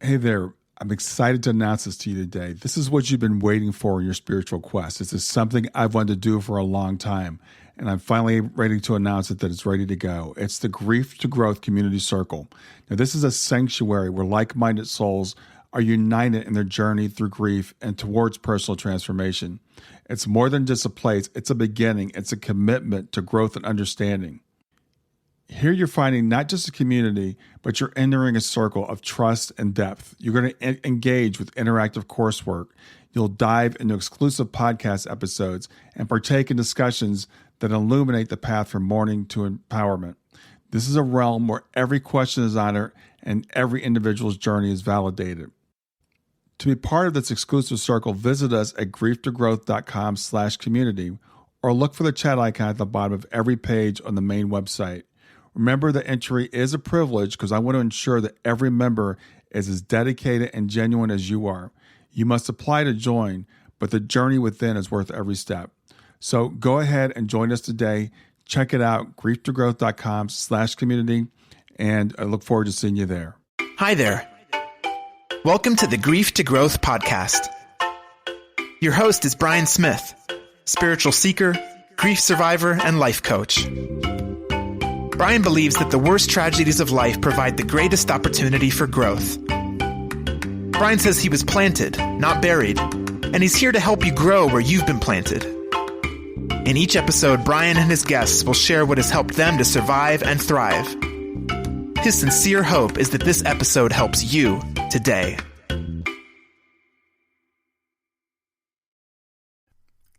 Hey there. I'm excited to announce this to you today. This is what you've been waiting for in your spiritual quest. This is something I've wanted to do for a long time, and I'm finally ready to announce it that it's ready to go. It's the Grief to Growth Community Circle. Now, this is a sanctuary where like-minded souls are united in their journey through grief and towards personal transformation. It's more than just a place. It's a beginning. It's a commitment to growth and understanding. Here you're finding not just a community, but you're entering a circle of trust and depth. You're going to engage with interactive coursework. You'll dive into exclusive podcast episodes and partake in discussions that illuminate the path from mourning to empowerment. This is a realm where every question is honored and every individual's journey is validated. To be part of this exclusive circle, visit us at grieftogrowth.com/community or look for the chat icon at the bottom of every page on the main website. Remember that entry is a privilege because I want to ensure that every member is as dedicated and genuine as you are. You must apply to join, but the journey within is worth every step. So go ahead and join us today. Check it out, grieftogrowth.com/community, and I look forward to seeing you there. Hi there. Welcome to the Grief to Growth podcast. Your host is Brian Smith, spiritual seeker, grief survivor, and life coach. Brian believes that the worst tragedies of life provide the greatest opportunity for growth. Brian says he was planted, not buried, and he's here to help you grow where you've been planted. In each episode, Brian and his guests will share what has helped them to survive and thrive. His sincere hope is that this episode helps you today.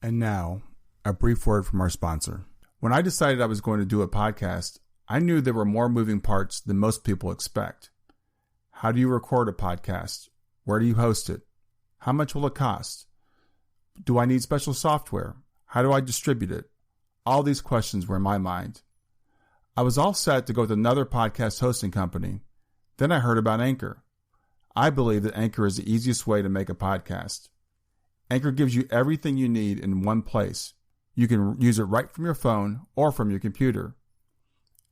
And now, a brief word from our sponsor. When I decided I was going to do a podcast, I knew there were more moving parts than most people expect. How do you record a podcast? Where do you host it? How much will it cost? Do I need special software? How do I distribute it? All these questions were in my mind. I was all set to go with another podcast hosting company. Then I heard about Anchor. I believe that Anchor is the easiest way to make a podcast. Anchor gives you everything you need in one place. You can use it right from your phone or from your computer.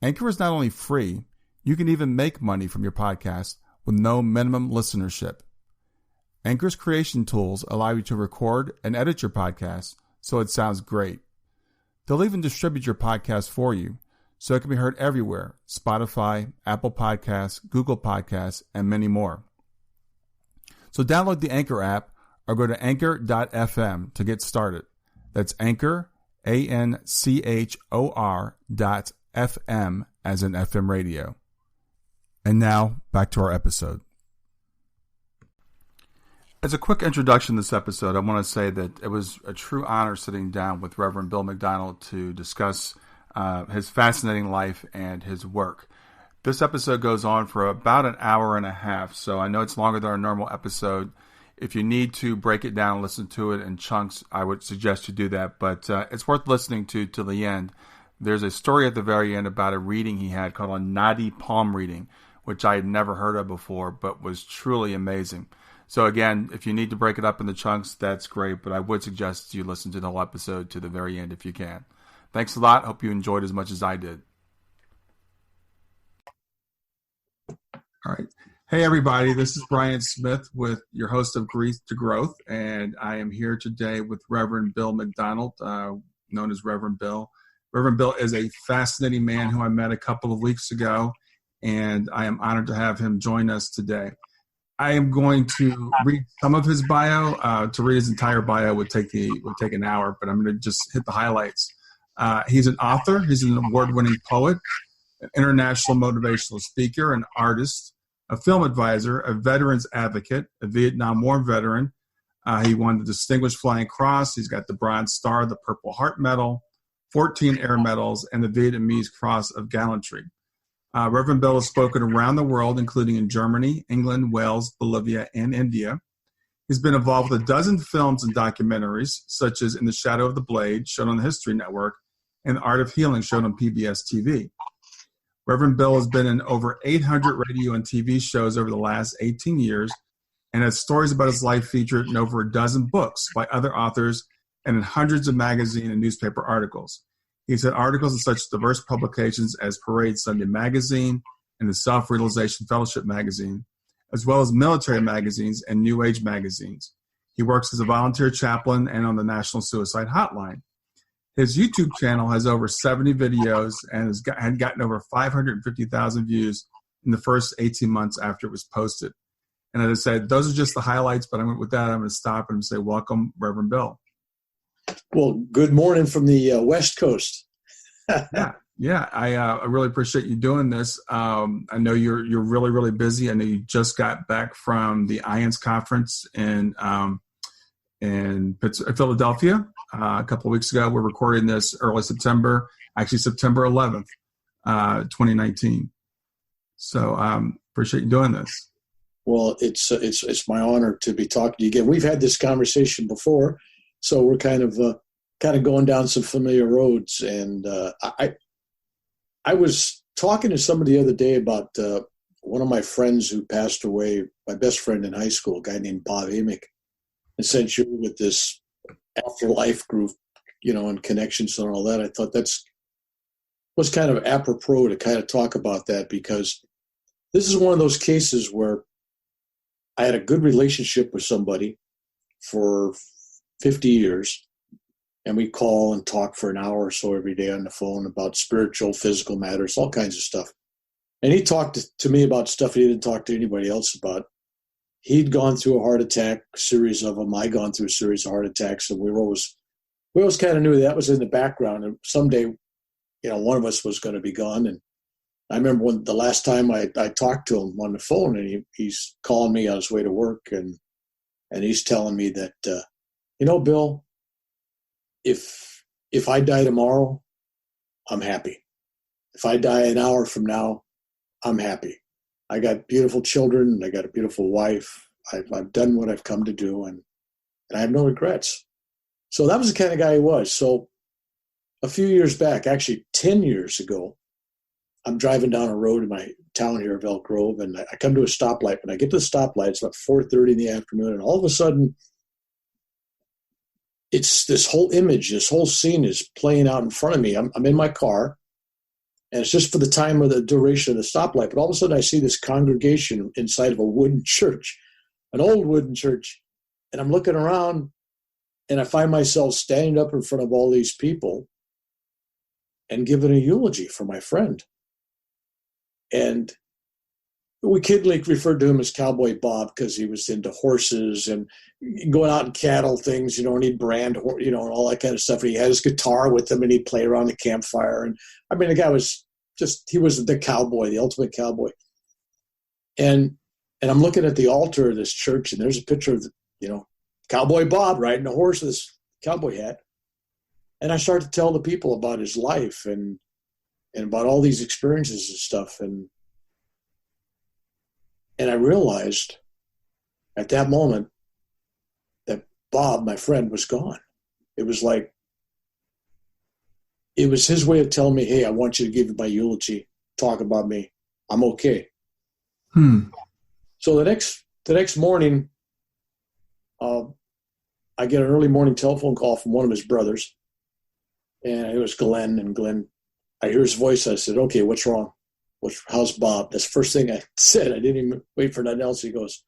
Anchor is not only free, you can even make money from your podcast with no minimum listenership. Anchor's creation tools allow you to record and edit your podcast so it sounds great. They'll even distribute your podcast for you so it can be heard everywhere: Spotify, Apple Podcasts, Google Podcasts, and many more. So download the Anchor app or go to anchor.fm to get started. That's Anchor, ANCHOR.FM as in FM radio. And now, back to our episode. As a quick introduction to this episode, I want to say that it was a true honor sitting down with Reverend Bill McDonald to discuss his fascinating life and his work. This episode goes on for about an hour and a half, so I know it's longer than our normal episode. If you need to break it down and listen to it in chunks, I would suggest you do that, but it's worth listening to till the end. There's a story at the very end about a reading he had called a Naadi Palm reading, which I had never heard of before, but was truly amazing. So again, if you need to break it up into chunks, that's great, but I would suggest you listen to the whole episode to the very end if you can. Thanks a lot. Hope you enjoyed as much as I did. All right. Hey, everybody. This is Brian Smith with your host of Grief to Growth, and I am here today with Reverend Bill McDonald, known as Reverend Bill. Reverend Bill is a fascinating man who I met a couple of weeks ago, and I am honored to have him join us today. I am going to read some of his bio. To read his entire bio would take an hour, but I'm going to just hit the highlights. He's an author. He's an award-winning poet, an international motivational speaker, an artist, a film advisor, a veterans advocate, a Vietnam War veteran. He won the Distinguished Flying Cross. He's got the Bronze Star, the Purple Heart Medal, 14 Air Medals, and the Vietnamese Cross of Gallantry. Reverend Bill has spoken around the world, including in Germany, England, Wales, Bolivia, and India. He's been involved with a dozen films and documentaries, such as In the Shadow of the Blade, shown on the History Network, and The Art of Healing, shown on PBS TV. Reverend Bill has been in over 800 radio and TV shows over the last 18 years and has stories about his life featured in over a dozen books by other authors and in hundreds of magazine and newspaper articles. He's had articles in such diverse publications as Parade Sunday Magazine and the Self-Realization Fellowship Magazine, as well as military magazines and New Age magazines. He works as a volunteer chaplain and on the National Suicide Hotline. His YouTube channel has over 70 videos and had gotten over 550,000 views in the first 18 months after it was posted. And as I said, those are just the highlights, but with that, I'm going to stop and say, welcome, Reverend Bill. Well, good morning from the West Coast. Yeah. I really appreciate you doing this. I know you're really, really busy. I know you just got back from the IONS conference in Philadelphia a couple of weeks ago. We're recording this early September, actually September 11th, 2019. So appreciate you doing this. Well, it's my honor to be talking to you again. We've had this conversation before, so we're kind of going down some familiar roads. And I was talking to somebody the other day about one of my friends who passed away, my best friend in high school, a guy named Bob Amick, and since you're with this afterlife group, and connections and all that, I thought was kind of apropos to kind of talk about that, because this is one of those cases where I had a good relationship with somebody for 50 years, and we call and talk for an hour or so every day on the phone about spiritual, physical matters, all kinds of stuff. And he talked to me about stuff he didn't talk to anybody else about. He'd gone through a heart attack, a series of them. I'd gone through a series of heart attacks, and we always kind of knew that was in the background. And someday, one of us was going to be gone. And I remember when the last time I talked to him on the phone, and he's calling me on his way to work, and he's telling me that, Bill, if I die tomorrow, I'm happy. If I die an hour from now, I'm happy. I got beautiful children. I got a beautiful wife. I've done what I've come to do, and I have no regrets. So that was the kind of guy he was. So a few years back, actually 10 years ago, I'm driving down a road in my town here of Elk Grove, and I come to a stoplight. When I get to the stoplight, it's about 4:30 in the afternoon, and all of a sudden, it's this whole image, this whole scene is playing out in front of me. I'm in my car, and it's just for the time of the duration of the stoplight. But all of a sudden, I see this congregation inside of a wooden church, an old wooden church, and I'm looking around, and I find myself standing up in front of all these people and giving a eulogy for my friend. And we kidly referred to him as Cowboy Bob because he was into horses and going out and cattle things, and he'd brand, and all that kind of stuff. And he had his guitar with him, and he'd play around the campfire. And I mean, the guy was he was the cowboy, the ultimate cowboy. And I'm looking at the altar of this church, and there's a picture of, Cowboy Bob riding a horse with his cowboy hat. And I started to tell the people about his life and about all these experiences and stuff. And I realized at that moment that Bob, my friend, was gone. It was like, it was his way of telling me, hey, I want you to give my eulogy, talk about me. I'm okay. So the next morning, I get an early morning telephone call from one of his brothers, and it was Glenn. And Glenn, I hear his voice. I said, okay, what's wrong? How's Bob? That's the first thing I said. I didn't even wait for nothing else. He goes,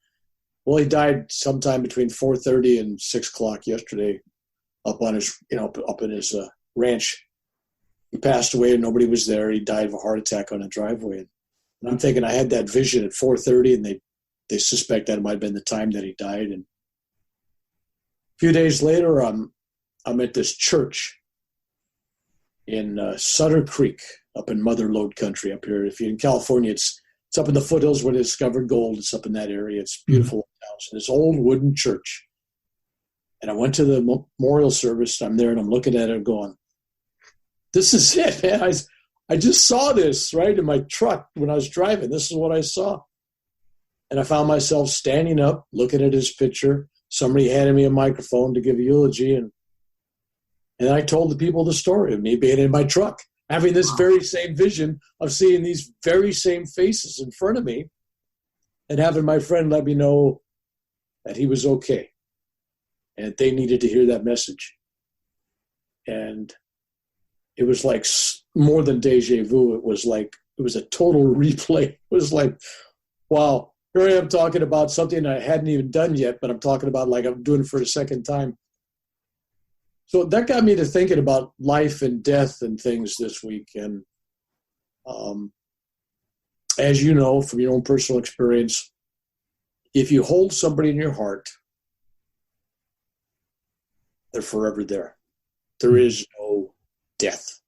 well, he died sometime between 4:30 and 6 o'clock yesterday up on his, up in his ranch. He passed away and nobody was there. He died of a heart attack on a driveway. And I'm thinking I had that vision at 4:30, and they suspect that it might have been the time that he died. And a few days later, I'm at this church in Sutter Creek, up in Mother Lode country up here. If you're in California, it's up in the foothills where they discovered gold. It's up in that area. It's beautiful house. And this old wooden church. And I went to the memorial service. I'm there and I'm looking at it and going, this is it, man. I just saw this right in my truck when I was driving. This is what I saw. And I found myself standing up, looking at his picture. Somebody handed me a microphone to give a eulogy. And I told the people the story of me being in my truck, having this very same vision of seeing these very same faces in front of me, and having my friend let me know that he was okay and they needed to hear that message. And it was like more than deja vu. It was a total replay. It was like, wow, here I am talking about something I hadn't even done yet, but I'm talking about like I'm doing it for the second time. So that got me to thinking about life and death and things this week. And as you know from your own personal experience, if you hold somebody in your heart, they're forever there. There is no death.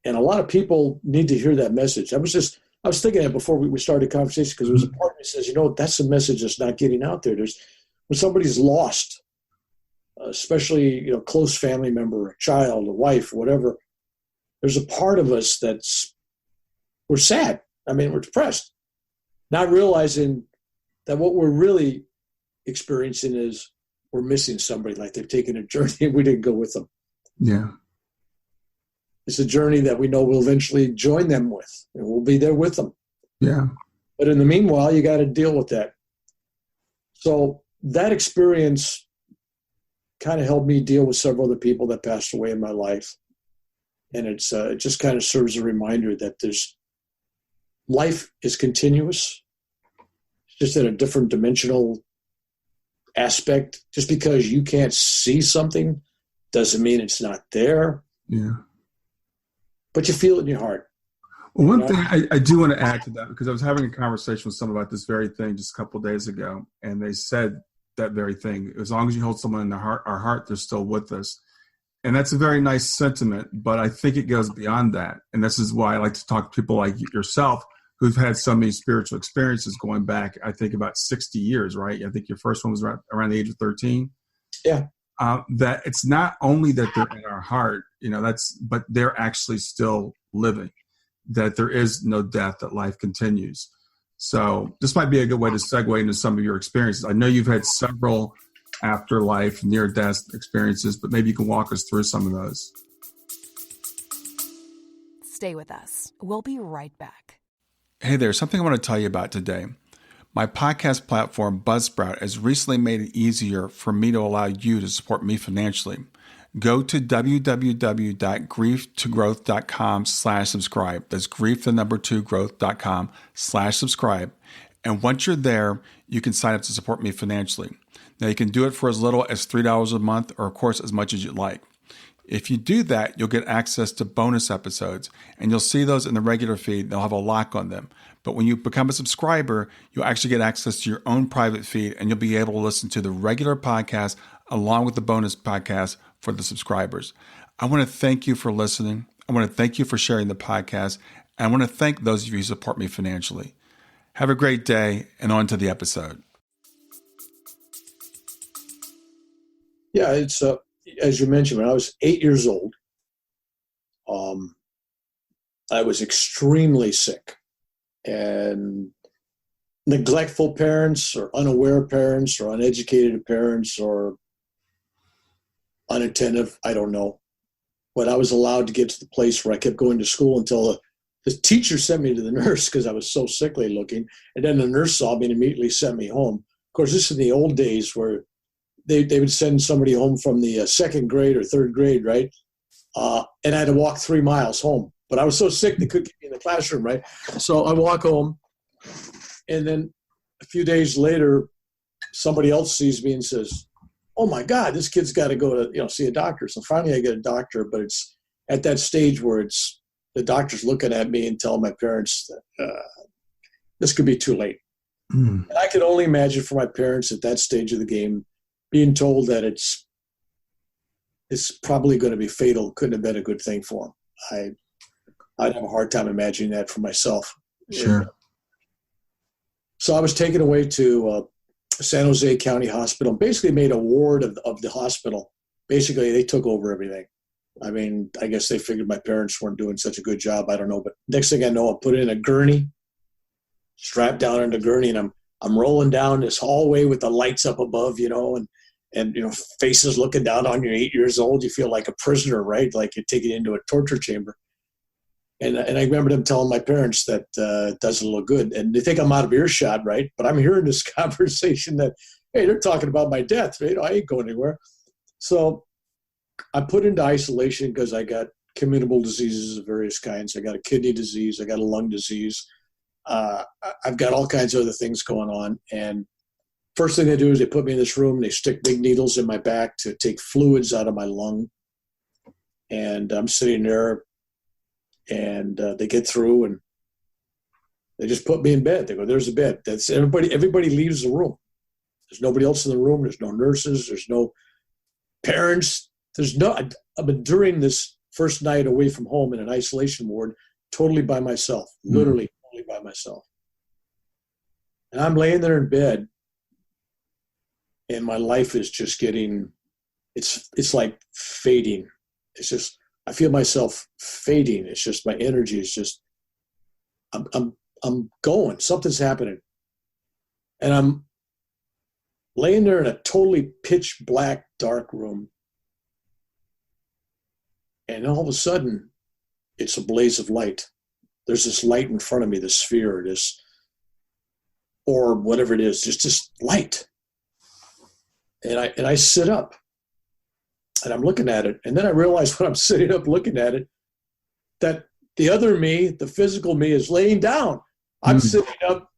And a lot of people need to hear that message. I was thinking that before we started the conversation, because there was a part that says, that's a message that's not getting out there. When somebody's lost, especially, close family member, a child, a wife, whatever, there's a part of us we're sad. We're depressed, not realizing that what we're really experiencing is we're missing somebody, like they've taken a journey and we didn't go with them. Yeah. It's a journey that we know we'll eventually join them with, and we'll be there with them. Yeah. But in the meanwhile, you got to deal with that. So that experience kind of helped me deal with several other people that passed away in my life. And it just kind of serves a reminder that life is continuous, just in a different dimensional aspect. Just because you can't see something doesn't mean it's not there. Yeah. But you feel it in your heart. Well, one thing I do want to add to that, because I was having a conversation with someone about this very thing just a couple of days ago, and they said that very thing. As long as you hold someone in our heart, they're still with us. And that's a very nice sentiment, but I think it goes beyond that. And this is why I like to talk to people like yourself who've had so many spiritual experiences going back, I think, about 60 years, right? I think your first one was around the age of 13. Yeah. That it's not only that they're in our heart, but they're actually still living, that there is no death, that life continues. So this might be a good way to segue into some of your experiences. I know you've had several afterlife, near-death experiences, but maybe you can walk us through some of those. Stay with us. We'll be right back. Hey there, something I want to tell you about today. My podcast platform, Buzzsprout, has recently made it easier for me to allow you to support me financially. Go to www.grieftogrowth.com/subscribe. That's grief2growth.com/subscribe. And once you're there, you can sign up to support me financially. Now, you can do it for as little as $3 a month, or of course, as much as you'd like. If you do that, you'll get access to bonus episodes, and you'll see those in the regular feed. They'll have a lock on them. But when you become a subscriber, you'll actually get access to your own private feed, and you'll be able to listen to the regular podcast along with the bonus podcast for the subscribers. I want to thank you for listening. I want to thank you for sharing the podcast. And I want to thank those of you who support me financially. Have a great day, and on to the episode. Yeah, it's as you mentioned, when I was 8 years old, I was extremely sick, and neglectful parents or unaware parents or uneducated parents or unattentive, I don't know. But I was allowed to get to the place where I kept going to school until the teacher sent me to the nurse because I was so sickly looking. And then the nurse saw me and immediately sent me home. Of course, this is in the old days where they would send somebody home from the second grade or third grade, right? And I had to walk 3 miles home. But I was so sick they couldn't get me in the classroom, right? So I walk home, and then a few days later, somebody else sees me and says, "Oh my God, this kid's got to go to see a doctor." So finally, I get a doctor, but it's at that stage where the doctor's looking at me and telling my parents that this could be too late. And I could only imagine for my parents at that stage of the game being told that it's probably going to be fatal. Couldn't have been a good thing for them. I'd have a hard time imagining that for myself. Sure. So I was taken away to San Jose County Hospital, basically made a ward of the hospital. Basically, they took over everything. I mean, I guess they figured my parents weren't doing such a good job. I don't know. But next thing I know, I'm put in a gurney, strapped down in a gurney, and I'm rolling down this hallway with the lights up above, and faces looking down on you. 8 years old, you feel like a prisoner, right? Like you're taken into a torture chamber. And I remember them telling my parents that it doesn't look good. And they think I'm out of earshot, right? But I'm hearing this conversation that, hey, they're talking about my death. I ain't going anywhere. So I'm put into isolation because I got communicable diseases of various kinds. I got a kidney disease. I got a lung disease. I've got all kinds of other things going on. And first thing they do is they put me in this room. They stick big needles in my back to take fluids out of my lung. And I'm sitting there, and they get through, and they just put me in bed. They go, "There's a bed." That's everybody. Everybody leaves the room. There's nobody else in the room. There's no nurses. There's no parents. There's no. I've been during this first night away from home in an isolation ward, totally by myself, literally totally by myself. And I'm laying there in bed, and my life is just getting. It's like fading. It's just, I feel myself fading. It's just, my energy is just, I'm going, something's happening. And I'm laying there in a totally pitch black, dark room. And all of a sudden, it's a blaze of light. There's this light in front of me, this sphere, this orb, whatever it is, just this light. And I sit up. And I'm looking at it. And then I realize when I'm sitting up looking at it, that the other me, the physical me, is laying down. I'm sitting up,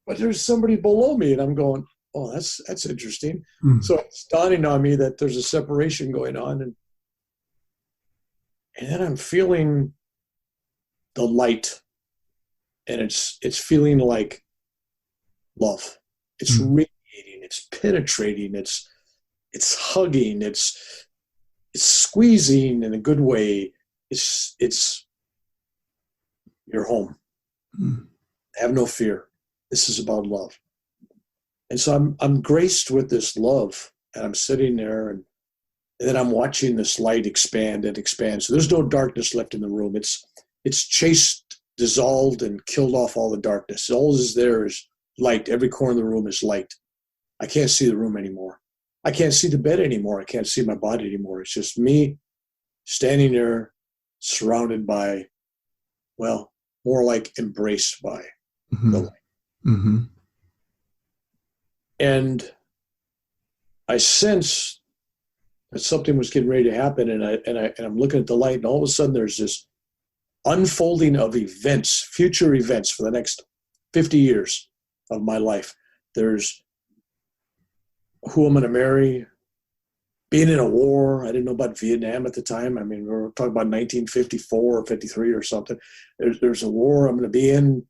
but there's somebody below me. And I'm going, oh, that's interesting. So it's dawning on me that there's a separation going on. And then I'm feeling the light. And it's feeling like love. It's radiating. It's penetrating. It's hugging. It's squeezing in a good way. It's you're home. Have no fear. This is about love. And so I'm graced with this love, and I'm sitting there, and then I'm watching this light expand and expand. So there's no darkness left in the room. It's chased, dissolved, and killed off all the darkness. All is there is light. Every corner of the room is light. I can't see the room anymore. I can't see the bed anymore. I can't see my body anymore. It's just me standing there, surrounded by, well, more like embraced by the light. And I sense that something was getting ready to happen, and I'm looking at the light, and all of a sudden there's this unfolding of events, future events for the next 50 years of my life. There's who I'm going to marry, being in a war. I didn't know about Vietnam at the time. I mean, we were talking about 1954 or 53 or something. There's a war I'm going to be in,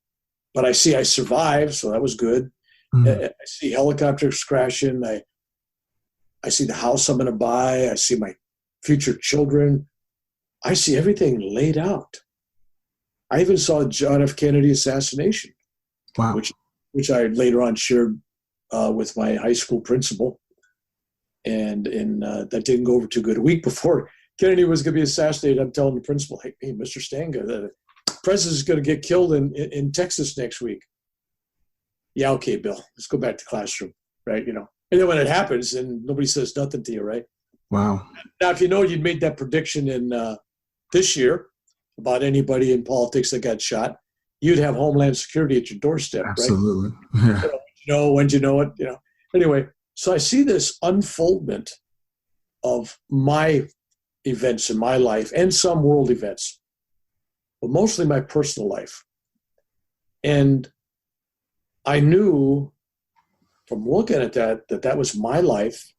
but I see I survived, so that was good. I see helicopters crashing. I see the house I'm going to buy. I see my future children. I see everything laid out. I even saw John F. Kennedy assassination, which I later on shared with my high school principal, and that didn't go over too good. A week before Kennedy was going to be assassinated, I'm telling the principal, hey, Mr. Stanga, the president's going to get killed in Texas next week. Yeah, okay, Bill, let's go back to classroom, right? And then when it happens, and nobody says nothing to you, right? Wow. Now, if you'd made that prediction in this year about anybody in politics that got shot, you'd have Homeland Security at your doorstep, Absolutely. right? Yeah. When'd you know it? Anyway, so I see this unfoldment of my events in my life and some world events, but mostly my personal life. And I knew from looking at that was my life.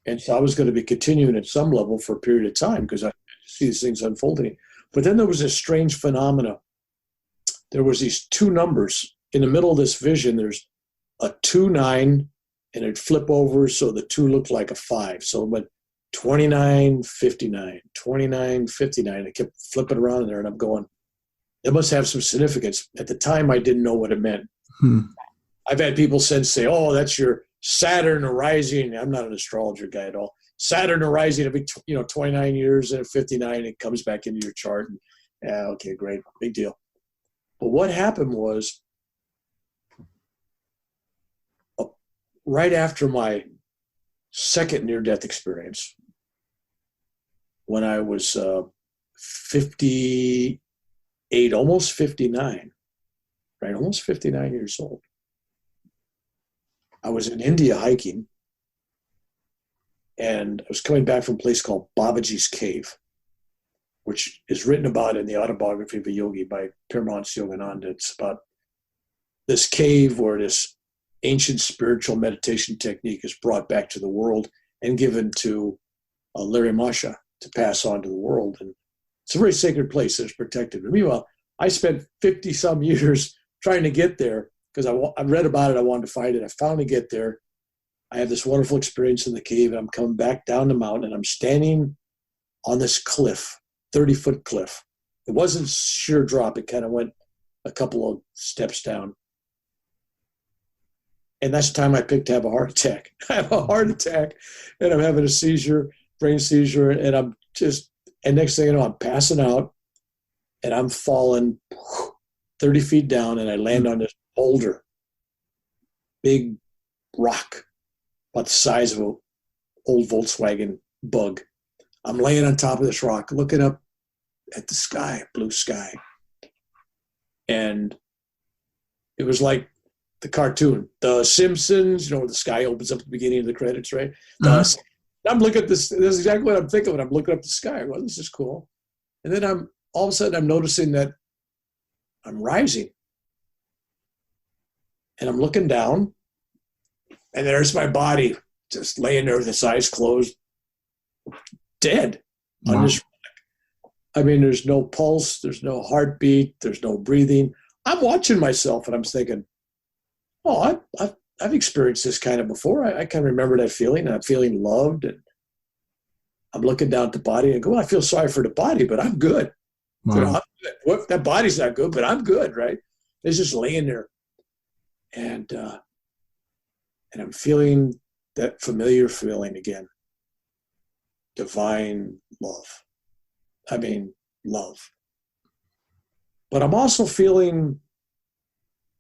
And so I was going to be continuing at some level for a period of time because I see these things unfolding. But then there was this strange phenomena. There was these two numbers. In the middle of this vision, there's a 2-9, and it'd flip over so the 2 looked like a 5. So it went 29, 59, 29, 59. I kept flipping around in there, and I'm going, it must have some significance. At the time, I didn't know what it meant. I've had people since say, oh, that's your Saturn arising. I'm not an astrologer guy at all. Saturn arising every 29 years, and at 59, it comes back into your chart. And, yeah, okay, great, big deal. But what happened was, right after my second near-death experience, when I was 58, almost 59, right? Almost 59 years old. I was in India hiking, and I was coming back from a place called Babaji's Cave. which is written about in the autobiography of a yogi by Paramahansa Yogananda. It's about this cave where this ancient spiritual meditation technique is brought back to the world and given to Larry Masha to pass on to the world. And it's a very sacred place that's protected. But meanwhile, I spent 50 some years trying to get there because I read about it. I wanted to find it. I finally get there. I have this wonderful experience in the cave, and I'm coming back down the mountain, and I'm standing on this cliff, 30-foot cliff. It wasn't sheer drop. It kind of went a couple of steps down. And that's the time I picked to have a heart attack. I have a heart attack, and I'm having a seizure, brain seizure, and and next thing you know, I'm passing out, and I'm falling 30 feet down, and I land on this boulder, big rock, about the size of an old Volkswagen Bug. I'm laying on top of this rock, looking up at the sky, blue sky. And it was like the cartoon, The Simpsons, where the sky opens up at the beginning of the credits, right? I'm looking at this. This is exactly what I'm thinking when I'm looking up the sky. Well, this is cool. And then all of a sudden I'm noticing that I'm rising. And I'm looking down, and there's my body just laying there with its eyes closed, dead on this rock. I mean, there's no pulse, there's no heartbeat, there's no breathing. I'm watching myself, and I'm thinking, oh, I've experienced this kind of before. I can remember that feeling. I'm feeling loved, and I'm looking down at the body and go, well, I feel sorry for the body, but I'm good. Wow. I'm good. Well, that body's not good, but I'm good, right? It's just laying there. And I'm feeling that familiar feeling again. Divine love. I mean, love. But I'm also feeling,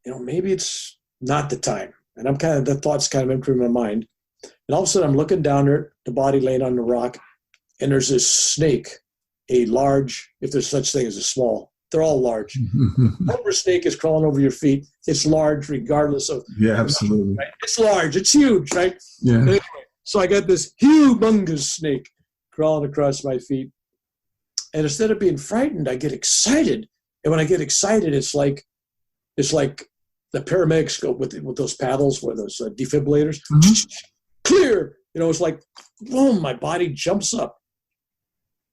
maybe it's not the time. And the thoughts kind of entering my mind. And all of a sudden I'm looking down there, the body laying on the rock, and there's this snake, a large, if there's such thing as a small, they're all large. Cobra snake is crawling over your feet. It's large regardless of. Yeah, absolutely. Right? It's large. It's huge, right? Yeah. Anyway, so I got this humongous snake crawling across my feet. And instead of being frightened, I get excited. And when I get excited, it's like the paramedics go with those paddles, with those defibrillators. Clear. It's like, boom, my body jumps up.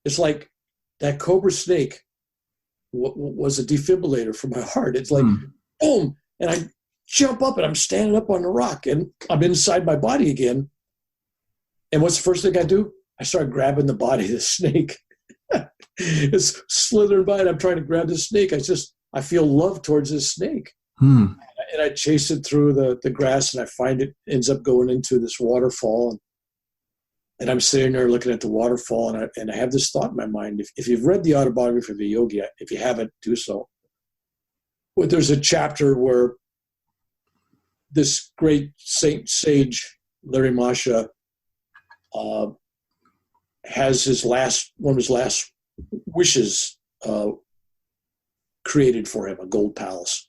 It's like that cobra snake was a defibrillator for my heart. It's like, boom, and I jump up, and I'm standing up on the rock, and I'm inside my body again. And what's the first thing I do? I start grabbing the body of the snake. It's slithering by, and I'm trying to grab the snake. I feel love towards this snake. And I chase it through the grass, and I find it ends up going into this waterfall. And I'm sitting there looking at the waterfall, and I have this thought in my mind. If you've read the autobiography of a yogi, if you haven't, do so. But there's a chapter where this great sage, Larry Masha, has one of his last wishes created for him, a gold palace.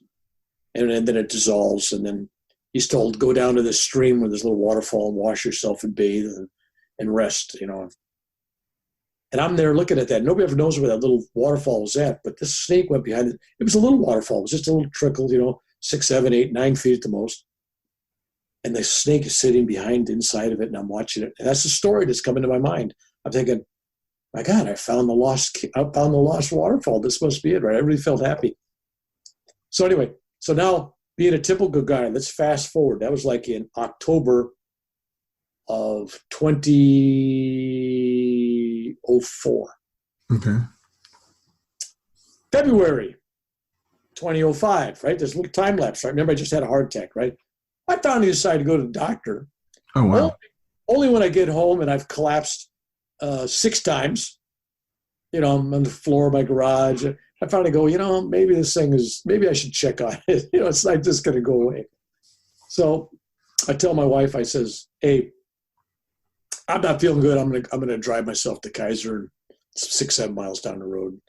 And then it dissolves, and then he's told, go down to this stream where there's a little waterfall and wash yourself and bathe and rest, And I'm there looking at that. Nobody ever knows where that little waterfall was at, but this snake went behind it. It was a little waterfall. It was just a little trickle, 6, 7, 8, 9 feet at the most. And the snake is sitting behind inside of it, and I'm watching it. And that's the story that's coming to my mind. I'm thinking, my God, I found the lost waterfall. This must be it, right? Everybody felt happy. So anyway, now being a typical guy, let's fast forward. That was like in October of 2004. Okay. February 2005, right? There's a little time lapse, right? Remember, I just had a heart attack, right? I finally decided to go to the doctor. Oh, wow. Only when I get home and I've collapsed 6 times. I'm on the floor of my garage. I finally go, maybe maybe I should check on it. It's not just going to go away. So I tell my wife, I says, hey, I'm not feeling good. I'm gonna drive myself to Kaiser, 6, 7 miles down the road.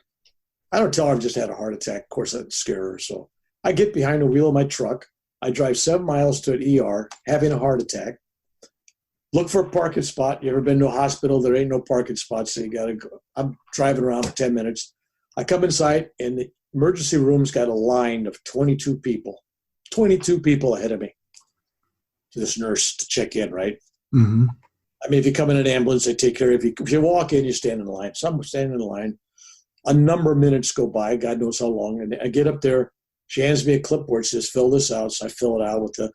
I don't tell her I've just had a heart attack. Of course, that'd scare her. So I get behind the wheel of my truck. I drive 7 miles to an ER, having a heart attack. look for a parking spot. You ever been to a hospital? There ain't no parking spots, so you got to go. I'm driving around for 10 minutes. I come inside, and the emergency room's got a line of 22 people ahead of me to this nurse to check in, right? Mm-hmm. I mean, if you come in an ambulance, they take care of you. If you walk in, you stand in the line. So I'm standing in the line. A number of minutes go by, God knows how long, and I get up there. She hands me a clipboard, says, fill this out. So I fill it out with the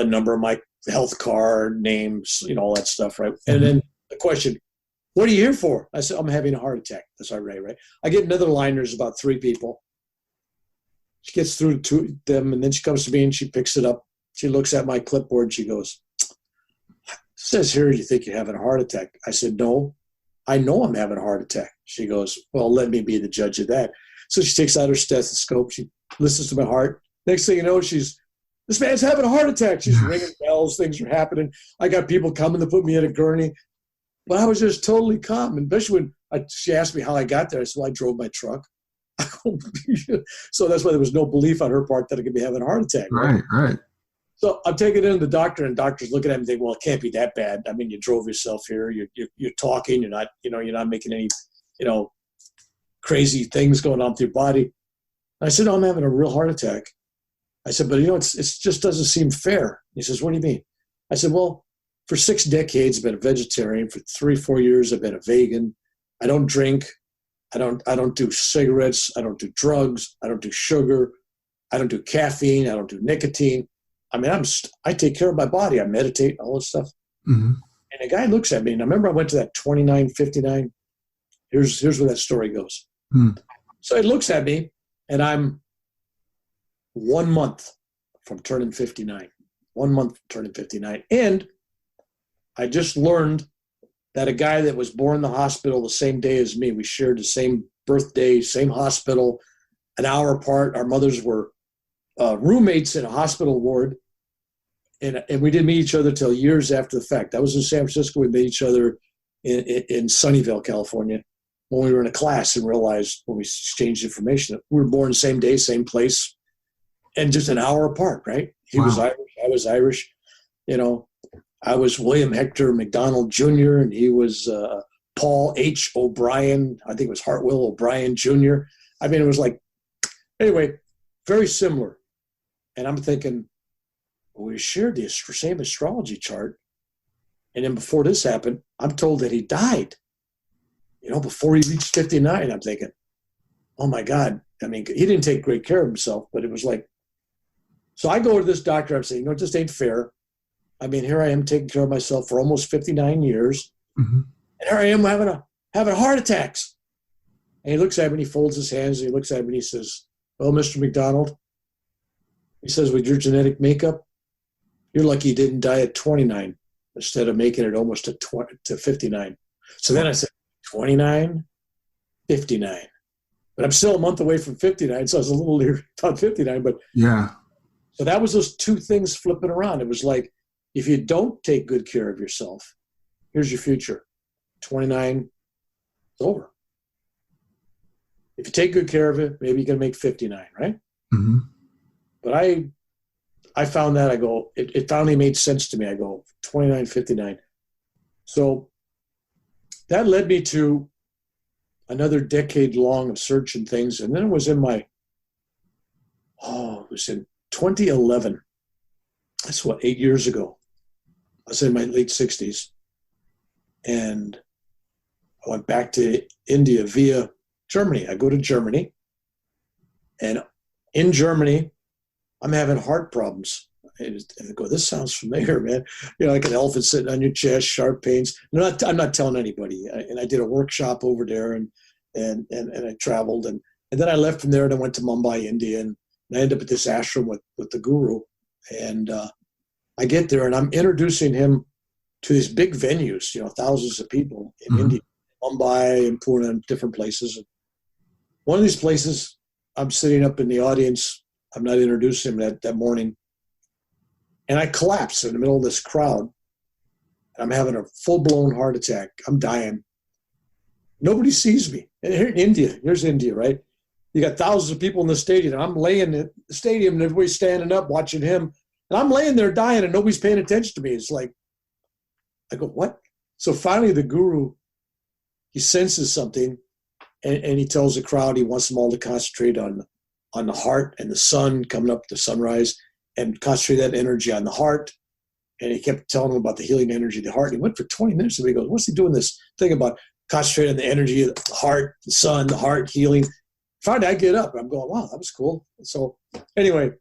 number of my health card, names, all that stuff, right? And then the question, what are you here for? I said, I'm having a heart attack. That's all right, right? I get another line. There's about 3 people. She gets through to them, and then she comes to me, and she picks it up. She looks at my clipboard, and she goes, it says here you think you're having a heart attack. I said, no, I know I'm having a heart attack. She goes, well, let me be the judge of that. So she takes out her stethoscope. She listens to my heart. Next thing you know, this man's having a heart attack. She's ringing bells. Things are happening. I got people coming to put me in a gurney. But I was just totally calm. And especially when she asked me how I got there, I said, well, I drove my truck. So that's why there was no belief on her part that I could be having a heart attack. Right. So I'm taking it to the doctor, and the doctor's looking at me and thinking, well, it can't be that bad. I mean, you drove yourself here. You're talking. You're not making any, crazy things going on with your body. And I said, no, I'm having a real heart attack. I said, but it just doesn't seem fair. He says, what do you mean? I said, well, for 6 decades, I've been a vegetarian. For 3-4 years, I've been a vegan. I don't drink. I don't do cigarettes. I don't do drugs. I don't do sugar. I don't do caffeine. I don't do nicotine. I mean, I take care of my body. I meditate, all this stuff. Mm-hmm. And the guy looks at me, and I remember I went to that 29:59. Here's where that story goes. Mm. So he looks at me, and I'm 1 month from turning 59. 1 month from turning 59. And I just learned that a guy that was born in the hospital the same day as me, we shared the same birthday, same hospital, an hour apart. Our mothers were roommates in a hospital ward, and we didn't meet each other till years after the fact. I was in San Francisco. We met each other in Sunnyvale, California, when we were in a class, and realized when we exchanged information that we were born the same day, same place, and just an hour apart, right? He was Irish, I was Irish. I was William Hector McDonald Jr., and he was Paul H. O'Brien. I think it was Hartwell O'Brien Jr. I mean, it was like, anyway, very similar. And I'm thinking, well, we shared the same astrology chart. And then before this happened, I'm told that he died, before he reached 59. I'm thinking, oh my God. I mean, he didn't take great care of himself, but it was like, so I go to this doctor. I'm saying, it just ain't fair. I mean, here I am taking care of myself for almost 59 years. Mm-hmm. And here I am having heart attacks. And he looks at me, and he folds his hands, and he looks at me, and he says, well, Mr. McDonald, he says, with your genetic makeup, you're lucky you didn't die at 29 instead of making it almost to 59. So then I said, 29, 59. But I'm still a month away from 59, so I was a little leery about 59. But yeah. So that was those two things flipping around. It was like, if you don't take good care of yourself, here's your future. 29 is over. If you take good care of it, maybe you can make 59, right? Mm-hmm. But I found that, it finally made sense to me. I go, 29, 59. So that led me to another decade long of searching things. And then it was in 2011. That's 8 years ago. I was in my late 60s. And I went back to India via Germany. I go to Germany. And in Germany, I'm having heart problems. And I go, this sounds familiar, man. Like an elephant sitting on your chest, sharp pains. I'm not telling anybody. And I did a workshop over there, and I traveled. And then I left from there, and I went to Mumbai, India. And I ended up at this ashram with the guru. And I get there, and I'm introducing him to these big venues, thousands of people in mm-hmm. India, Mumbai and Pune and different places. One of these places, I'm sitting up in the audience. I'm not introducing him that morning. And I collapse in the middle of this crowd. And I'm having a full-blown heart attack. I'm dying. Nobody sees me. And here in India, here's India, right? You got thousands of people in the stadium. And I'm laying in the stadium, and everybody's standing up watching him. And I'm laying there dying, and nobody's paying attention to me. It's like, I go, what? So finally the guru, he senses something, and he tells the crowd he wants them all to concentrate on the heart and the sun coming up, the sunrise, and concentrate that energy on the heart. And he kept telling them about the healing energy of the heart. He went for 20 minutes, and he goes, what's he doing this thing about concentrating on the energy of the heart, the sun, the heart, healing? Finally, I get up. I'm going, wow, that was cool. So anyway,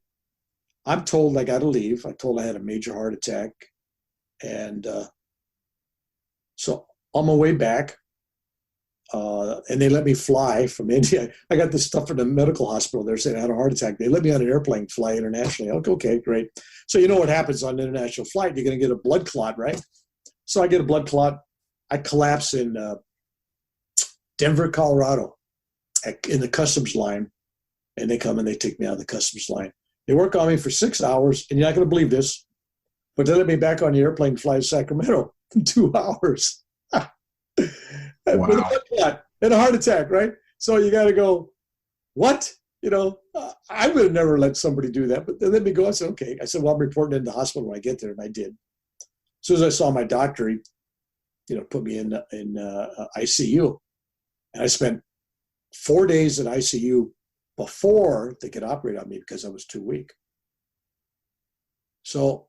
I'm told I got to leave. I told I had a major heart attack. And so on my way back, and they let me fly from India. I got this stuff from the medical hospital. They're saying I had a heart attack. They let me on an airplane, fly internationally. Okay, great. So you know what happens on an international flight? You're going to get a blood clot, right? So I get a blood clot. I collapse in Denver, Colorado, in the customs line. And they come and they take me out of the customs line. They work on me for 6 hours, and you're not going to believe this, but they let me back on the airplane and fly to Sacramento in 2 hours. Wow. With a blood clot and a heart attack, right? So you got to go, what? I would have never let somebody do that, but they let me go. I said, okay. I said, well, I'm reporting in the hospital when I get there, and I did. As soon as I saw my doctor, he, put me in ICU, and I spent 4 days in ICU before they could operate on me because I was too weak. So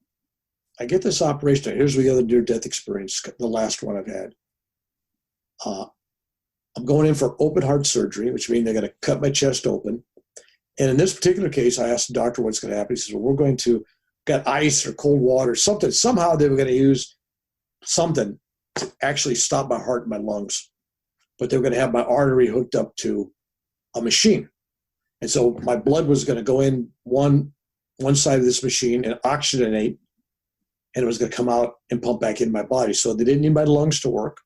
I get this operation. Here's the other near-death experience, the last one I've had. I'm going in for open heart surgery, which means they're going to cut my chest open. And in this particular case, I asked the doctor what's going to happen. He says, well, we're going to get ice or cold water, something. Somehow they were going to use something to actually stop my heart and my lungs. But they were going to have my artery hooked up to a machine. And so my blood was going to go in one side of this machine and oxygenate, and it was going to come out and pump back in my body. So they didn't need my lungs to work,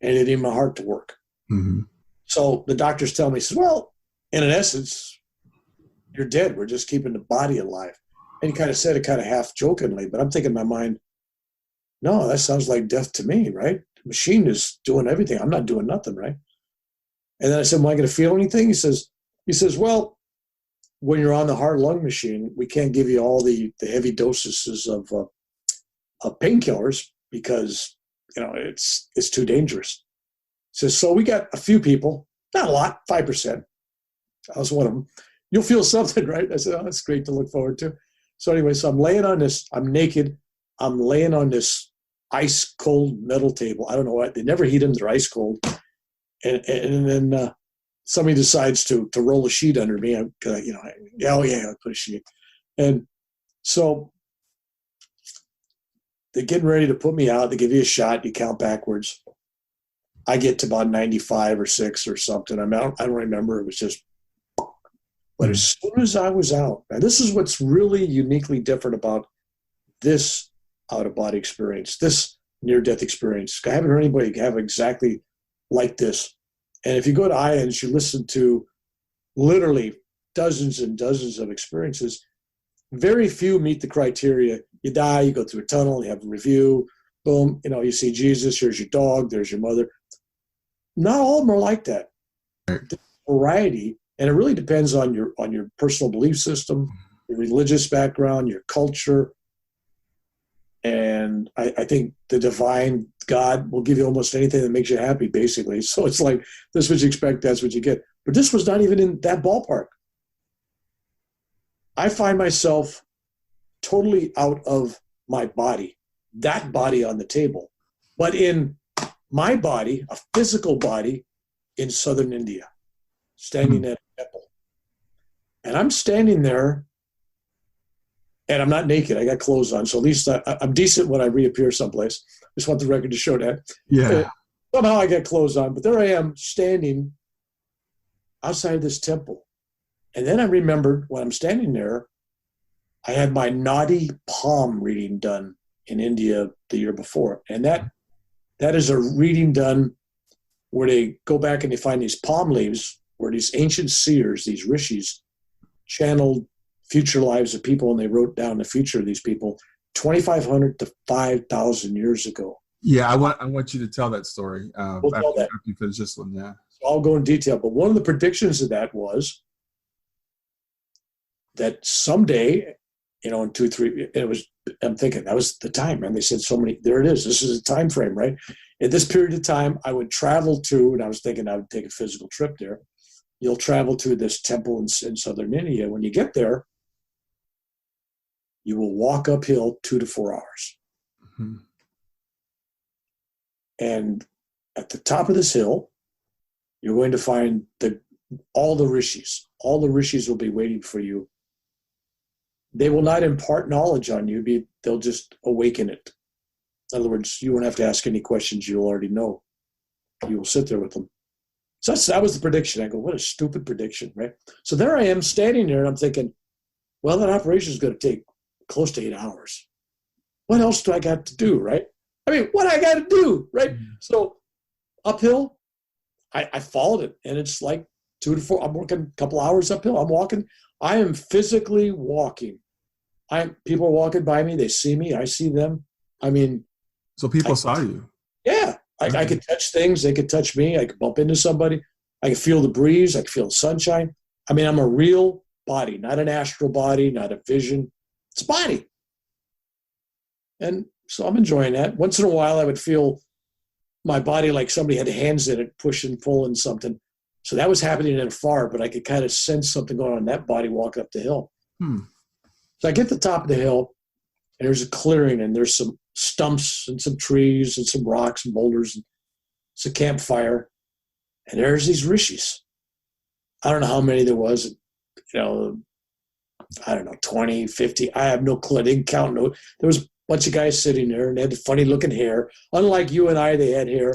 and they didn't need my heart to work. Mm-hmm. So the doctors tell me, says, well, in essence, you're dead. We're just keeping the body alive. And he kind of said it kind of half jokingly, but I'm thinking in my mind, no, that sounds like death to me, right? The machine is doing everything. I'm not doing nothing, right? And then I said, am I going to feel anything? He says, well, when you're on the heart-lung machine, we can't give you all the heavy doses of painkillers because, it's too dangerous. He says, so we got a few people, not a lot, 5%. I was one of them. You'll feel something, right? I said, oh, that's great to look forward to. So anyway, so I'm laying on this, I'm naked. I'm laying on this ice cold metal table. I don't know what, they never heat them, they're ice cold. And then somebody decides to roll a sheet under me. I put a sheet. And so they're getting ready to put me out. They give you a shot. You count backwards. I get to about 95 or 6 or something. I don't remember. It was just, but as soon as I was out, and this is what's really uniquely different about this out-of-body experience, this near-death experience. I haven't heard anybody have exactly like this. And if you go to IANS, you listen to literally dozens and dozens of experiences. Very few meet the criteria. You die, you go through a tunnel, you have a review, boom, you see Jesus, here's your dog, there's your mother. Not all of them are like that. There's variety, and it really depends on your personal belief system, your religious background, your culture. And I think the divine God will give you almost anything that makes you happy, basically. So it's like, this is what you expect, that's what you get. But this was not even in that ballpark. I find myself totally out of my body, that body on the table, but in my body, a physical body in southern India, standing at a temple. And I'm standing there, and I'm not naked. I got clothes on, so at least I'm decent when I reappear someplace. Just want the record to show that. Yeah. Somehow I got clothes on, but there I am standing outside this temple. And then I remembered when I'm standing there, I had my Naadi Palm reading done in India the year before. And that is a reading done where they go back and they find these palm leaves where these ancient seers, these rishis, channeled future lives of people, and they wrote down the future of these people 2,500 to 5,000 years ago. Yeah, I want you to tell that story We'll tell that. after you finish this one. Yeah. So I'll go in detail. But one of the predictions of that was that someday in 2, 3, I'm thinking that was the time, man. They said so many, there it is. This is a time frame, right? At this period of time, I would travel to, and I was thinking I would take a physical trip there. You'll travel to this temple in southern India. When you get there, you will walk uphill 2 to 4 hours. Mm-hmm. And at the top of this hill, you're going to find all the rishis. All the rishis will be waiting for you. They will not impart knowledge on you. They'll just awaken it. In other words, you won't have to ask any questions you already know. You will sit there with them. So that was the prediction. I go, what a stupid prediction, right? So there I am standing there, and I'm thinking, well, that operation is going to take close to 8 hours. What else do I got to do, right? I mean, what I got to do, right? Mm-hmm. So uphill, I followed it, and it's like 2 to 4. I'm working a couple hours uphill. I'm walking. I am physically walking. People are walking by me. They see me. I see them. I mean. So people saw you. Yeah. I could touch things. They could touch me. I could bump into somebody. I could feel the breeze. I could feel the sunshine. I mean, I'm a real body, not an astral body, not a vision. It's a body. And so I'm enjoying that. Once in a while, I would feel my body like somebody had hands in it, pushing, pulling something. So that was happening in afar, but I could kind of sense something going on in that body walking up the hill. So I get to the top of the hill, and there's a clearing, and there's some stumps and some trees and some rocks and boulders. And it's a campfire. And there's these rishis. I don't know how many there was, I don't know, 20, 50. I have no clue. I didn't count. No, there was a bunch of guys sitting there, and they had funny looking hair. Unlike you and I, they had hair,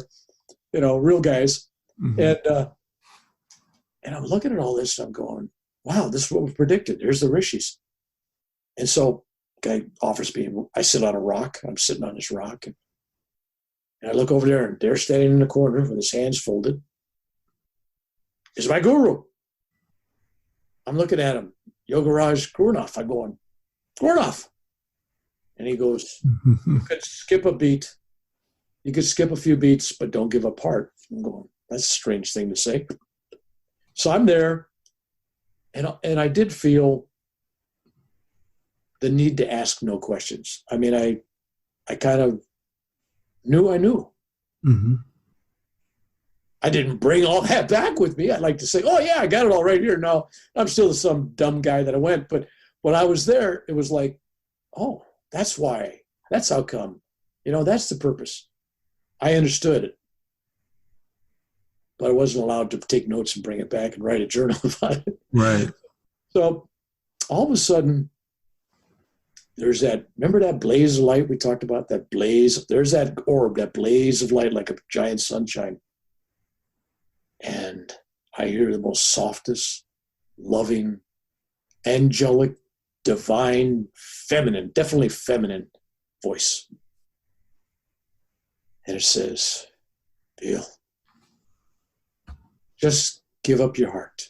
real guys. Mm-hmm. And I'm looking at all this, and I'm going, wow, this is what we predicted. There's the rishis. And so guy offers me, I sit on a rock. I'm sitting on this rock. And I look over there, and they're standing in the corner with his hands folded. Is my guru. I'm looking at him, Yogaraj Gurnath. I'm going, Gurnath. And he goes, you could skip a beat. You could skip a few beats, but don't give up heart. I'm going, that's a strange thing to say. So I'm there, and I did feel the need to ask no questions. I mean, I kind of knew I knew. Mm-hmm. I didn't bring all that back with me. I'd like to say, oh, yeah, I got it all right here. No, I'm still some dumb guy that I went. But when I was there, it was like, oh, that's why. That's how come. That's the purpose. I understood it. But I wasn't allowed to take notes and bring it back and write a journal about it. Right. So all of a sudden, there's remember that blaze of light we talked about? That blaze, there's that orb, that blaze of light like a giant sunshine. And I hear the most softest, loving, angelic, divine, feminine, definitely feminine voice. And it says, Bill, just give up your heart.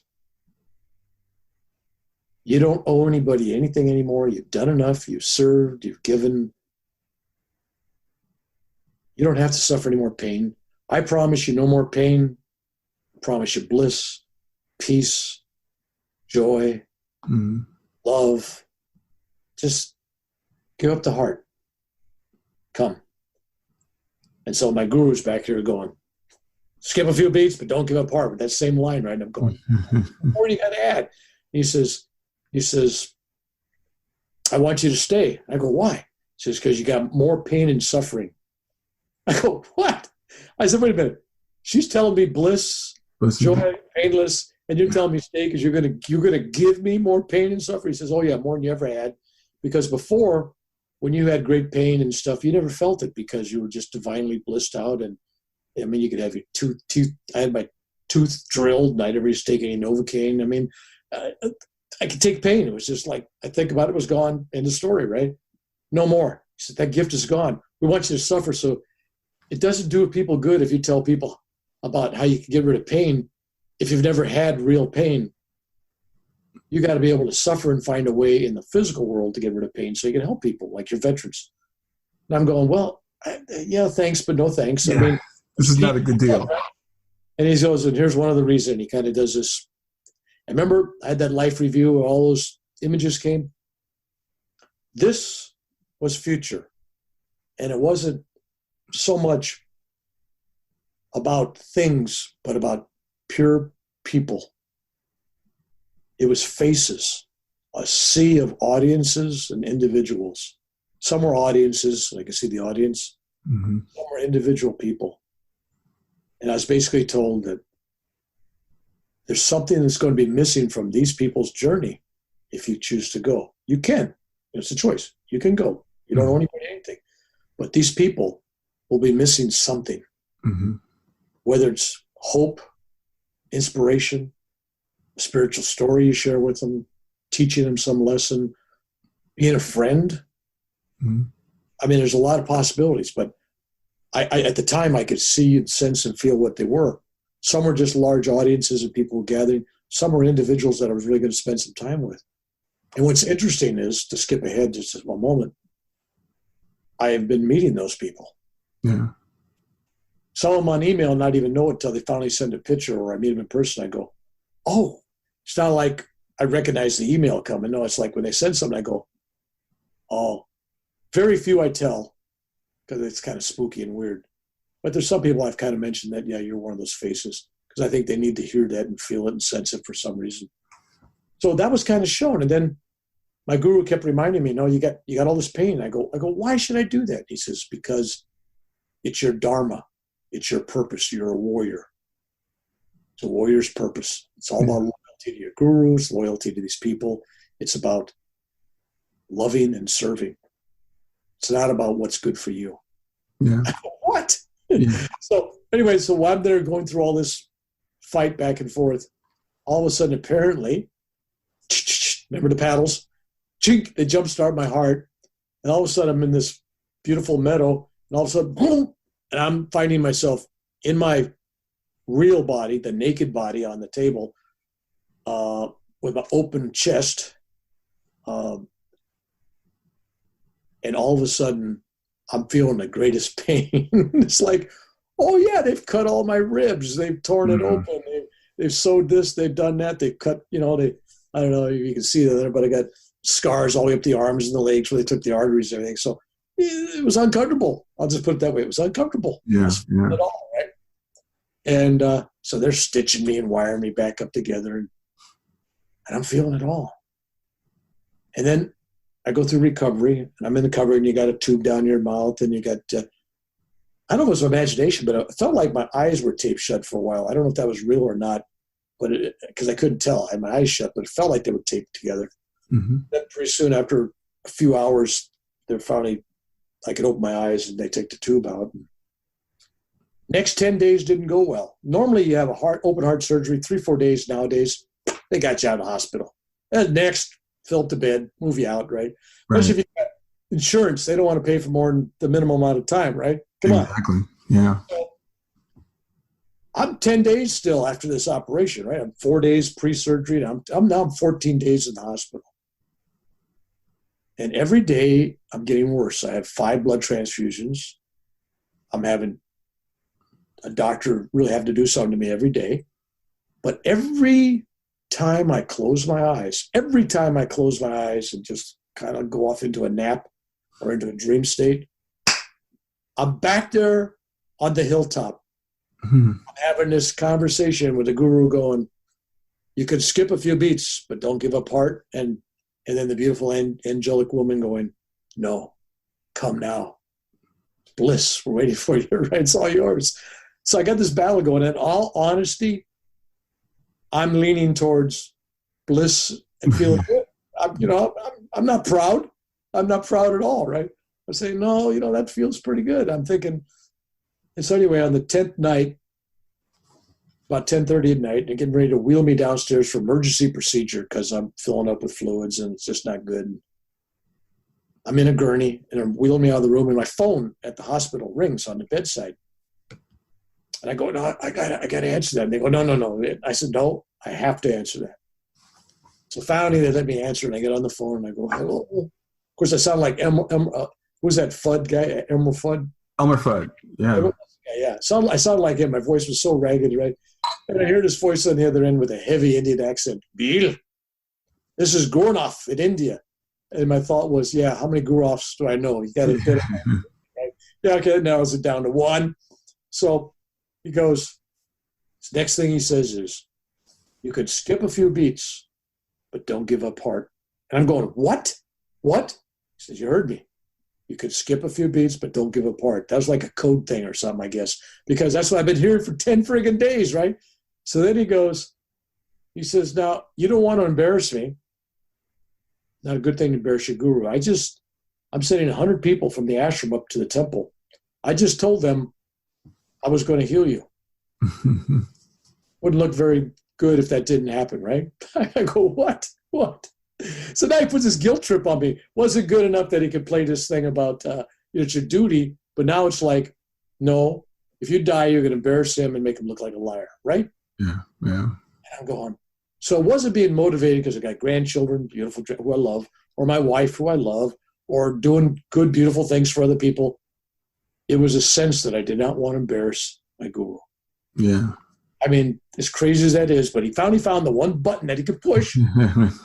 You don't owe anybody anything anymore. You've done enough. You've served. You've given. You don't have to suffer any more pain. I promise you no more pain. I promise you bliss, peace, joy, love. Just give up the heart. Come. And so my guru's back here going, skip a few beats, but don't give up heart. But that same line, right? And I'm going, what do you got to add? He says, I want you to stay. I go, why? He says, because you got more pain and suffering. I go, what? I said, wait a minute. She's telling me bliss, joy, painless, and you're telling me stay because you're gonna give me more pain and suffering. He says, oh yeah, more than you ever had. Because before, when you had great pain and stuff, you never felt it because you were just divinely blissed out. And I mean, you could have your tooth. I had my tooth drilled, and I never used to take any Novocaine. I mean, I could take pain. It was just like, I think about it, was gone. End of story, right? No more. He said, that gift is gone. We want you to suffer. So it doesn't do people good if you tell people about how you can get rid of pain. If you've never had real pain, you got to be able to suffer and find a way in the physical world to get rid of pain so you can help people, like your veterans. And I'm going, well, yeah, thanks, but no thanks. Yeah, I mean, this is not a good deal. And he goes, and here's one of the reasons. He kind of does this. I remember I had that life review where all those images came. This was future. And it wasn't so much about things, but about pure people. It was faces, a sea of audiences and individuals. Some were audiences, I could see the audience. Mm-hmm. Some were individual people. And I was basically told that there's something that's going to be missing from these people's journey if you choose to go. You can. It's a choice. You can go. You don't owe anybody anything. But these people will be missing something. Mm-hmm. Whether it's hope, inspiration, a spiritual story you share with them, teaching them some lesson, being a friend. Mm-hmm. I mean, there's a lot of possibilities, but I at the time I could see and sense and feel what they were. Some were just large audiences of people gathering. Some were individuals that I was really going to spend some time with. And what's interesting is, to skip ahead just a moment, I have been meeting those people. Yeah. Some of them on email not even know it until they finally send a picture, or I meet them in person. I go, oh, it's not like I recognize the email coming. No, it's like when they send something, I go, oh. Very few I tell, because it's kind of spooky and weird. But there's some people I've kind of mentioned that, yeah, you're one of those faces, because I think they need to hear that and feel it and sense it for some reason. So that was kind of shown. And then my guru kept reminding me, no, you got all this pain. I go, why should I do that? He says, because it's your dharma. It's your purpose. You're a warrior. It's a warrior's purpose. It's all about loyalty to your gurus, loyalty to these people. It's about loving and serving. It's not about what's good for you. Yeah. I go, what? Yeah. So anyway, so while I'm there going through all this fight back and forth, all of a sudden, apparently, remember the paddles? Chink, they jumpstart my heart. And all of a sudden, I'm in this beautiful meadow. And all of a sudden, boom, and I'm finding myself in my real body, the naked body on the table, with my open chest. And all of a sudden, I'm feeling the greatest pain. It's like, oh, yeah, they've cut all my ribs. They've torn it open. They've sewed this. They've done that. They've cut, I don't know if you can see that there, but I got scars all the way up the arms and the legs where they took the arteries and everything. So it was uncomfortable. I'll just put it that way. It was uncomfortable. Yeah. Yeah. At all, right? And so they're stitching me and wiring me back up together. And I'm feeling it all. And then I go through recovery, and I'm in the recovery, and you got a tube down your mouth, and you got, I don't know if it was imagination, but it felt like my eyes were taped shut for a while. I don't know if that was real or not, but because I couldn't tell. I had my eyes shut, but it felt like they were taped together. Mm-hmm. Then pretty soon, after a few hours, they're finally, I could open my eyes, and they take the tube out. Next 10 days didn't go well. Normally, you have open heart surgery, 3-4 days nowadays. They got you out of the hospital. And next, fill up the bed, move you out, right? Especially if you got insurance, they don't want to pay for more than the minimum amount of time, right? Come on. Exactly. Yeah. So, I'm 10 days still after this operation, right? I'm 4 days pre-surgery, and I'm 14 days in the hospital. And every day I'm getting worse. I have 5 blood transfusions. I'm having a doctor really have to do something to me every day. But every time I close my eyes and just kind of go off into a nap or into a dream state, I'm back there on the hilltop. Mm-hmm. I'm having this conversation with the guru going, you could skip a few beats, but don't give up heart. And then the beautiful angelic woman going, no, come now. Bliss, we're waiting for you, right? It's all yours. So I got this battle going. In all honesty, I'm leaning towards bliss and feeling good. I'm not proud. I'm not proud at all, right? I'm saying, no, that feels pretty good. I'm thinking, and so anyway, on the 10th night, about 10:30 at night, they're getting ready to wheel me downstairs for emergency procedure because I'm filling up with fluids and it's just not good. I'm in a gurney and they're wheeling me out of the room, and my phone at the hospital rings on the bedside. And I go, no, I got to answer that. And they go, no. I said, no, I have to answer that. So finally they let me answer, and I get on the phone and I go, hello. Of course, I sound like who's that Fudd guy? Elmer Fudd? Elmer Fudd, yeah. Yeah. I sound like him. My voice was so ragged, right? And I hear this voice on the other end with a heavy Indian accent. Bill, this is Gornoff in India. And my thought was, yeah, how many guru-offs do I know? You got to get it. Right? Yeah, okay, now it's down to one. So he goes, next thing he says is, you could skip a few beats, but don't give up heart. And I'm going, what? What? He says, you heard me. You could skip a few beats, but don't give up heart. That was like a code thing or something, I guess, because that's what I've been hearing for 10 friggin' days, right? So then he says, now, you don't want to embarrass me. Not a good thing to embarrass your guru. I'm sending 100 people from the ashram up to the temple. I just told them I was going to heal you. Wouldn't look very good if that didn't happen, right? I go, what? So now he puts this guilt trip on me. Wasn't good enough that he could play this thing about it's your duty, but now it's like, no, if you die, you're going to embarrass him and make him look like a liar, right? Yeah. And I'm going, so it wasn't being motivated because I got grandchildren, beautiful, who I love, or my wife, who I love, or doing good, beautiful things for other people. It was a sense that I did not want to embarrass my guru. Yeah. I mean, as crazy as that is, but he finally found the one button that he could push,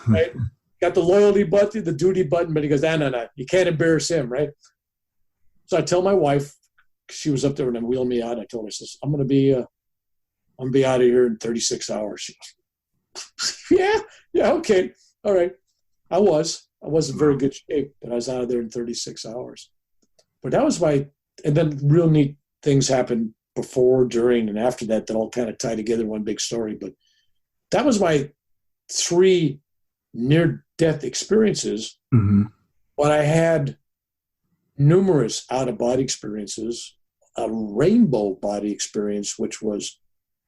right? Got the loyalty button, the duty button, but he goes, no, you can't embarrass him, right? So I tell my wife, she was up there and wheeling me out. I told her, I says, I'm going to be out of here in 36 hours. She goes, yeah, okay, all right. I was in very good shape, but I was out of there in 36 hours. But that was and then real neat things happened before, during, and after that all kind of tie together in one big story. But that was my 3 near-death experiences. Mm-hmm. But I had numerous out-of-body experiences, a rainbow body experience, which was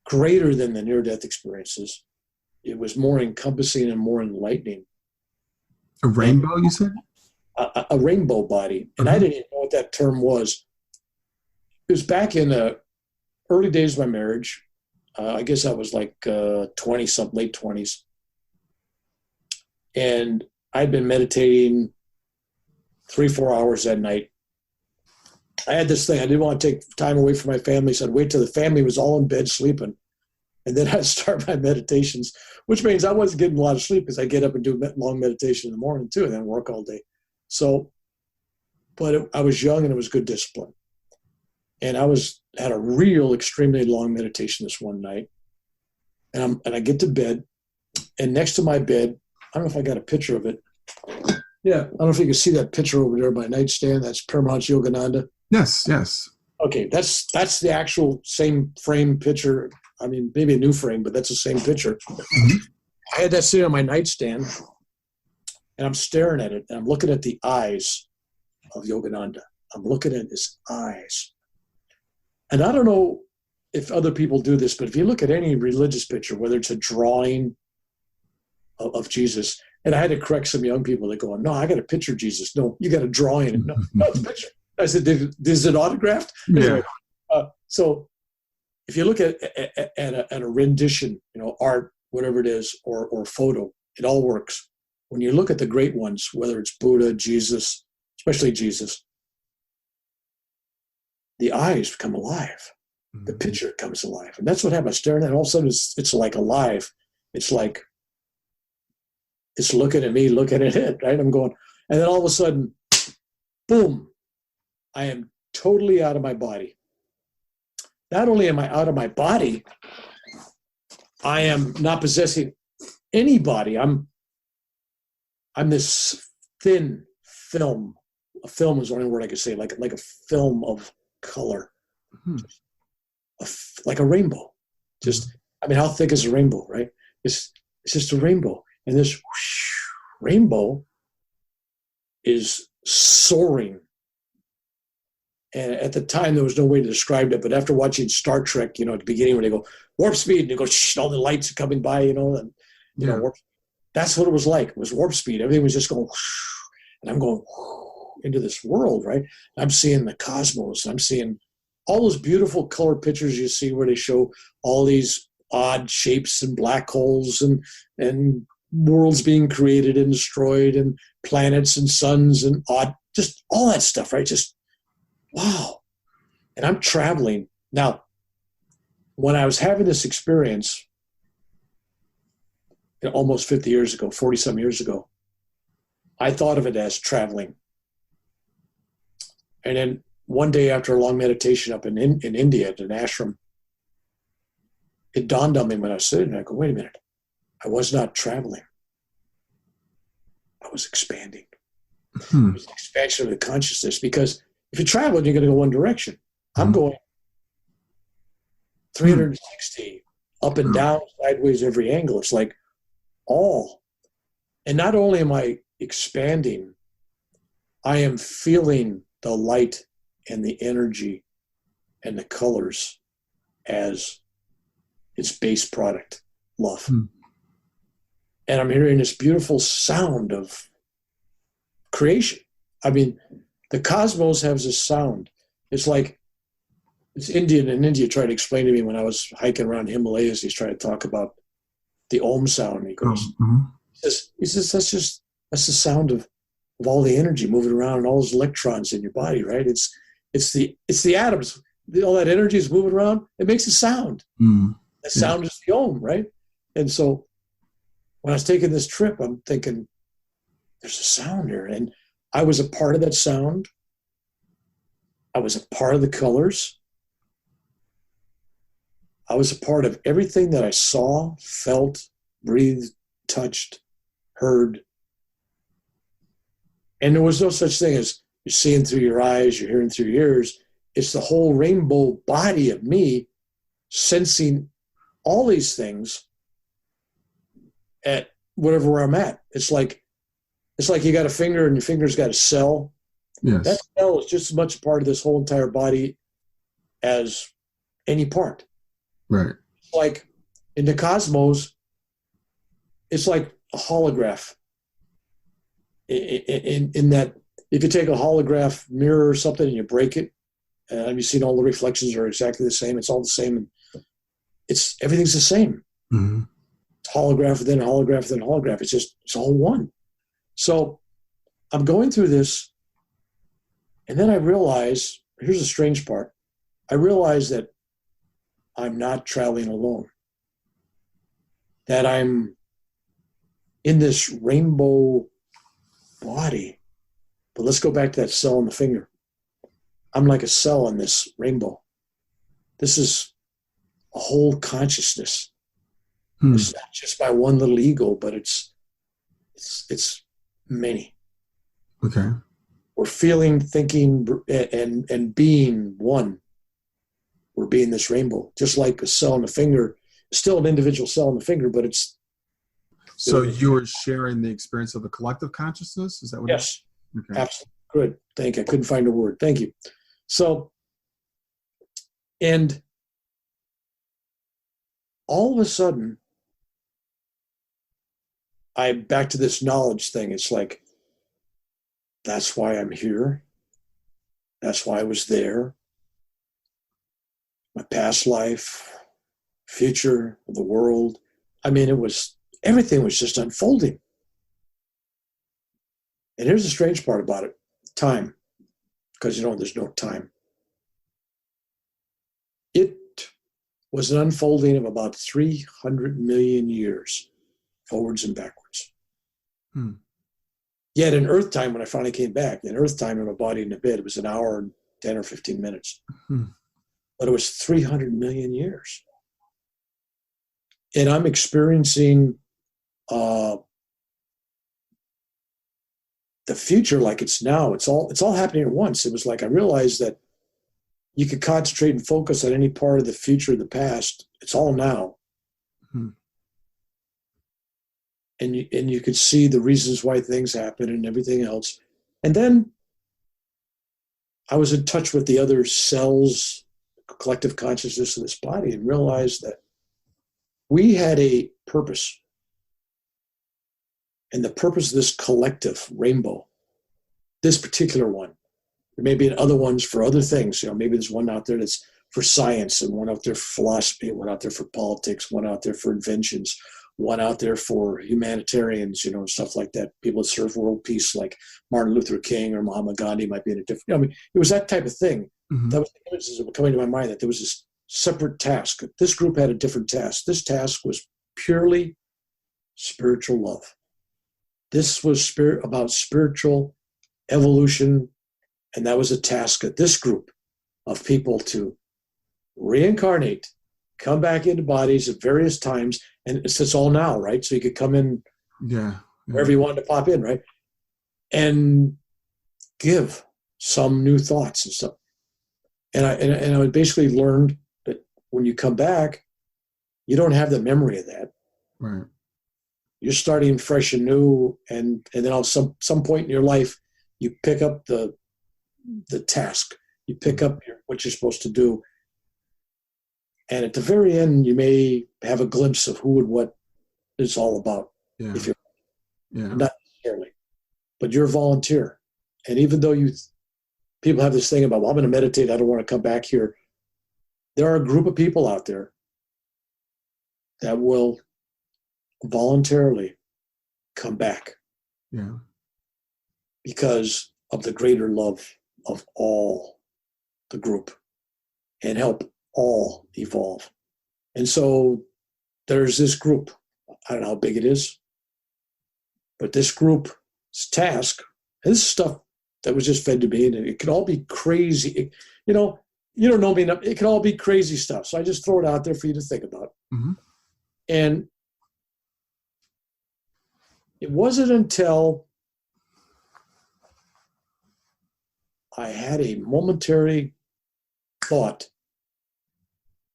greater than the near-death experiences. It was more encompassing and more enlightening. A rainbow, you said? A rainbow body. And I didn't even know what that term was. It was back in the early days of my marriage. I guess I was like 20-something, late 20s. And I'd been meditating 3-4 hours that night. I had this thing. I didn't want to take time away from my family, so I'd wait till the family was all in bed sleeping. And then I'd start my meditations, which means I wasn't getting a lot of sleep because I get up and do long meditation in the morning too, and then work all day. So, but I was young and it was good discipline. And I had a real extremely long meditation this one night. And I get to bed, and next to my bed, I don't know if I got a picture of it. Yeah, I don't know if you can see that picture over there by nightstand. That's Paramahansa Yogananda. Yes. Okay, that's the actual same frame picture. I mean, maybe a new frame, but that's the same picture. Mm-hmm. I had that sitting on my nightstand, and I'm staring at it, and I'm looking at the eyes of Yogananda. I'm looking at his eyes. And I don't know if other people do this, but if you look at any religious picture, whether it's a drawing of Jesus, and I had to correct some young people that go, no, I got a picture of Jesus. No, you got a drawing. No, it's a picture. I said, is it autographed? Yeah. Anyway, so if you look at a rendition, art, whatever it is, or photo, it all works. When you look at the great ones, whether it's Buddha, Jesus, especially Jesus, the eyes come alive. The picture comes alive. And that's what happened. Staring at it, all of a sudden it's like alive. It's like, it's looking at me, looking at it, right? I'm going, and then all of a sudden, boom, I am totally out of my body. Not only am I out of my body, I am not possessing any body. I'm this thin film. A film is the only word I could say, like a film of color, like a rainbow. Just, I mean, how thick is a rainbow, right? It's just a rainbow. And this rainbow is soaring. And at the time, there was no way to describe it. But after watching Star Trek, at the beginning, when they go warp speed, and they go, all the lights are coming by, warp, that's what it was like. It was warp speed. Everything was just going, and I'm going into this world, right? I'm seeing the cosmos. I'm seeing all those beautiful color pictures you see where they show all these odd shapes and black holes and worlds being created and destroyed and planets and suns and just all that stuff, right? Just, wow. And I'm traveling. Now, when I was having this experience almost 50 years ago, 40-some years ago, I thought of it as traveling. And then one day after a long meditation up in India at an ashram, it dawned on me when I was sitting there, I go, wait a minute. I was not traveling. I was expanding. It was an expansion of the consciousness, because if you're traveling, you're going to go one direction. I'm going 360, up and down, sideways, every angle. It's like all. And not only am I expanding, I am feeling the light and the energy and the colors as its base product, love. And I'm hearing this beautiful sound of creation. I mean, the cosmos has this sound. It's like, it's Indian, and India tried to explain to me when I was hiking around Himalayas. He's trying to talk about the Om sound. He goes, he says that's the sound of all the energy moving around and all those electrons in your body, right? It's the atoms. All that energy is moving around. It makes a sound. The sound is the Om, right? And so when I was taking this trip, I'm thinking, there's a sound here. And I was a part of that sound. I was a part of the colors. I was a part of everything that I saw, felt, breathed, touched, heard. And there was no such thing as you're seeing through your eyes, you're hearing through your ears. It's the whole rainbow body of me sensing all these things at whatever I'm at. It's like you got a finger and your finger's got a cell. Yes. That cell is just as much a part of this whole entire body as any part. Right. Like in the cosmos, it's like a holograph. In that, if you take a holograph mirror or something and you break it, have you seen all the reflections are exactly the same? It's all the same. Everything's the same. It's holograph within holograph within holograph. It's all one. So I'm going through this, and then I realize, here's the strange part. I realize that I'm not traveling alone. That I'm in this rainbow body. But let's go back to that cell in the finger. I'm like a cell in this rainbow. This is a whole consciousness. It's not just my one little ego, but it's many. Okay. We're feeling, thinking, and being one. We're being this rainbow, just like a cell in the finger. It's still an individual cell in the finger, but it's. So you were sharing the experience of the collective consciousness? Is that what? Yes. Okay. Absolutely. Good. Thank you. I couldn't find a word. Thank you. So, and all of a sudden, back to this knowledge thing. It's like, that's why I'm here. That's why I was there. My past life, future, the world. I mean, everything was just unfolding. And here's the strange part about it. Time. Because, there's no time. It was an unfolding of about 300 million years, forwards and backwards. Yet in Earth time, when I finally came back, in Earth time in my body in the bed, it was an hour and 10 or 15 minutes. But it was 300 million years. And I'm experiencing the future like it's now. It's all happening at once. It was like I realized that you could concentrate and focus on any part of the future or the past. It's all now. And you could see the reasons why things happen and everything else. And then I was in touch with the other cells, collective consciousness of this body, and realized that we had a purpose. And the purpose of this collective rainbow, this particular one, there may be other ones for other things. Maybe there's one out there that's for science, and one out there for philosophy, one out there for politics, one out there for inventions, one out there for humanitarians, stuff like that. People that serve world peace, like Martin Luther King or Muhammad Gandhi, might be in a different. It was that type of thing. That was the images that were coming to my mind, that there was this separate task. This group had a different task. This task was purely spiritual love. this was about spiritual evolution, and that was a task of this group of people to reincarnate, come back into bodies at various times, and it's all now, right? So you could come in wherever you wanted to pop in, right? And give some new thoughts and stuff. And I basically learned that when you come back, you don't have the memory of that. Right. You're starting fresh and new, and then at some point in your life, you pick up the task. You pick up what you're supposed to do. And at the very end, you may have a glimpse of who and what it's all about. Yeah. If you're Yeah. not necessarily, but you're a volunteer. And even though people have this thing about, well, I'm going to meditate, I don't want to come back here. There are a group of people out there that will voluntarily come back. Yeah. Because of the greater love of all the group and help all evolve. And so there's this group. I don't know how big it is, but this group's task, and this is stuff that was just fed to me, and it could all be crazy. You don't know me enough. It could all be crazy stuff. So I just throw it out there for you to think about. Mm-hmm. And it wasn't until I had a momentary thought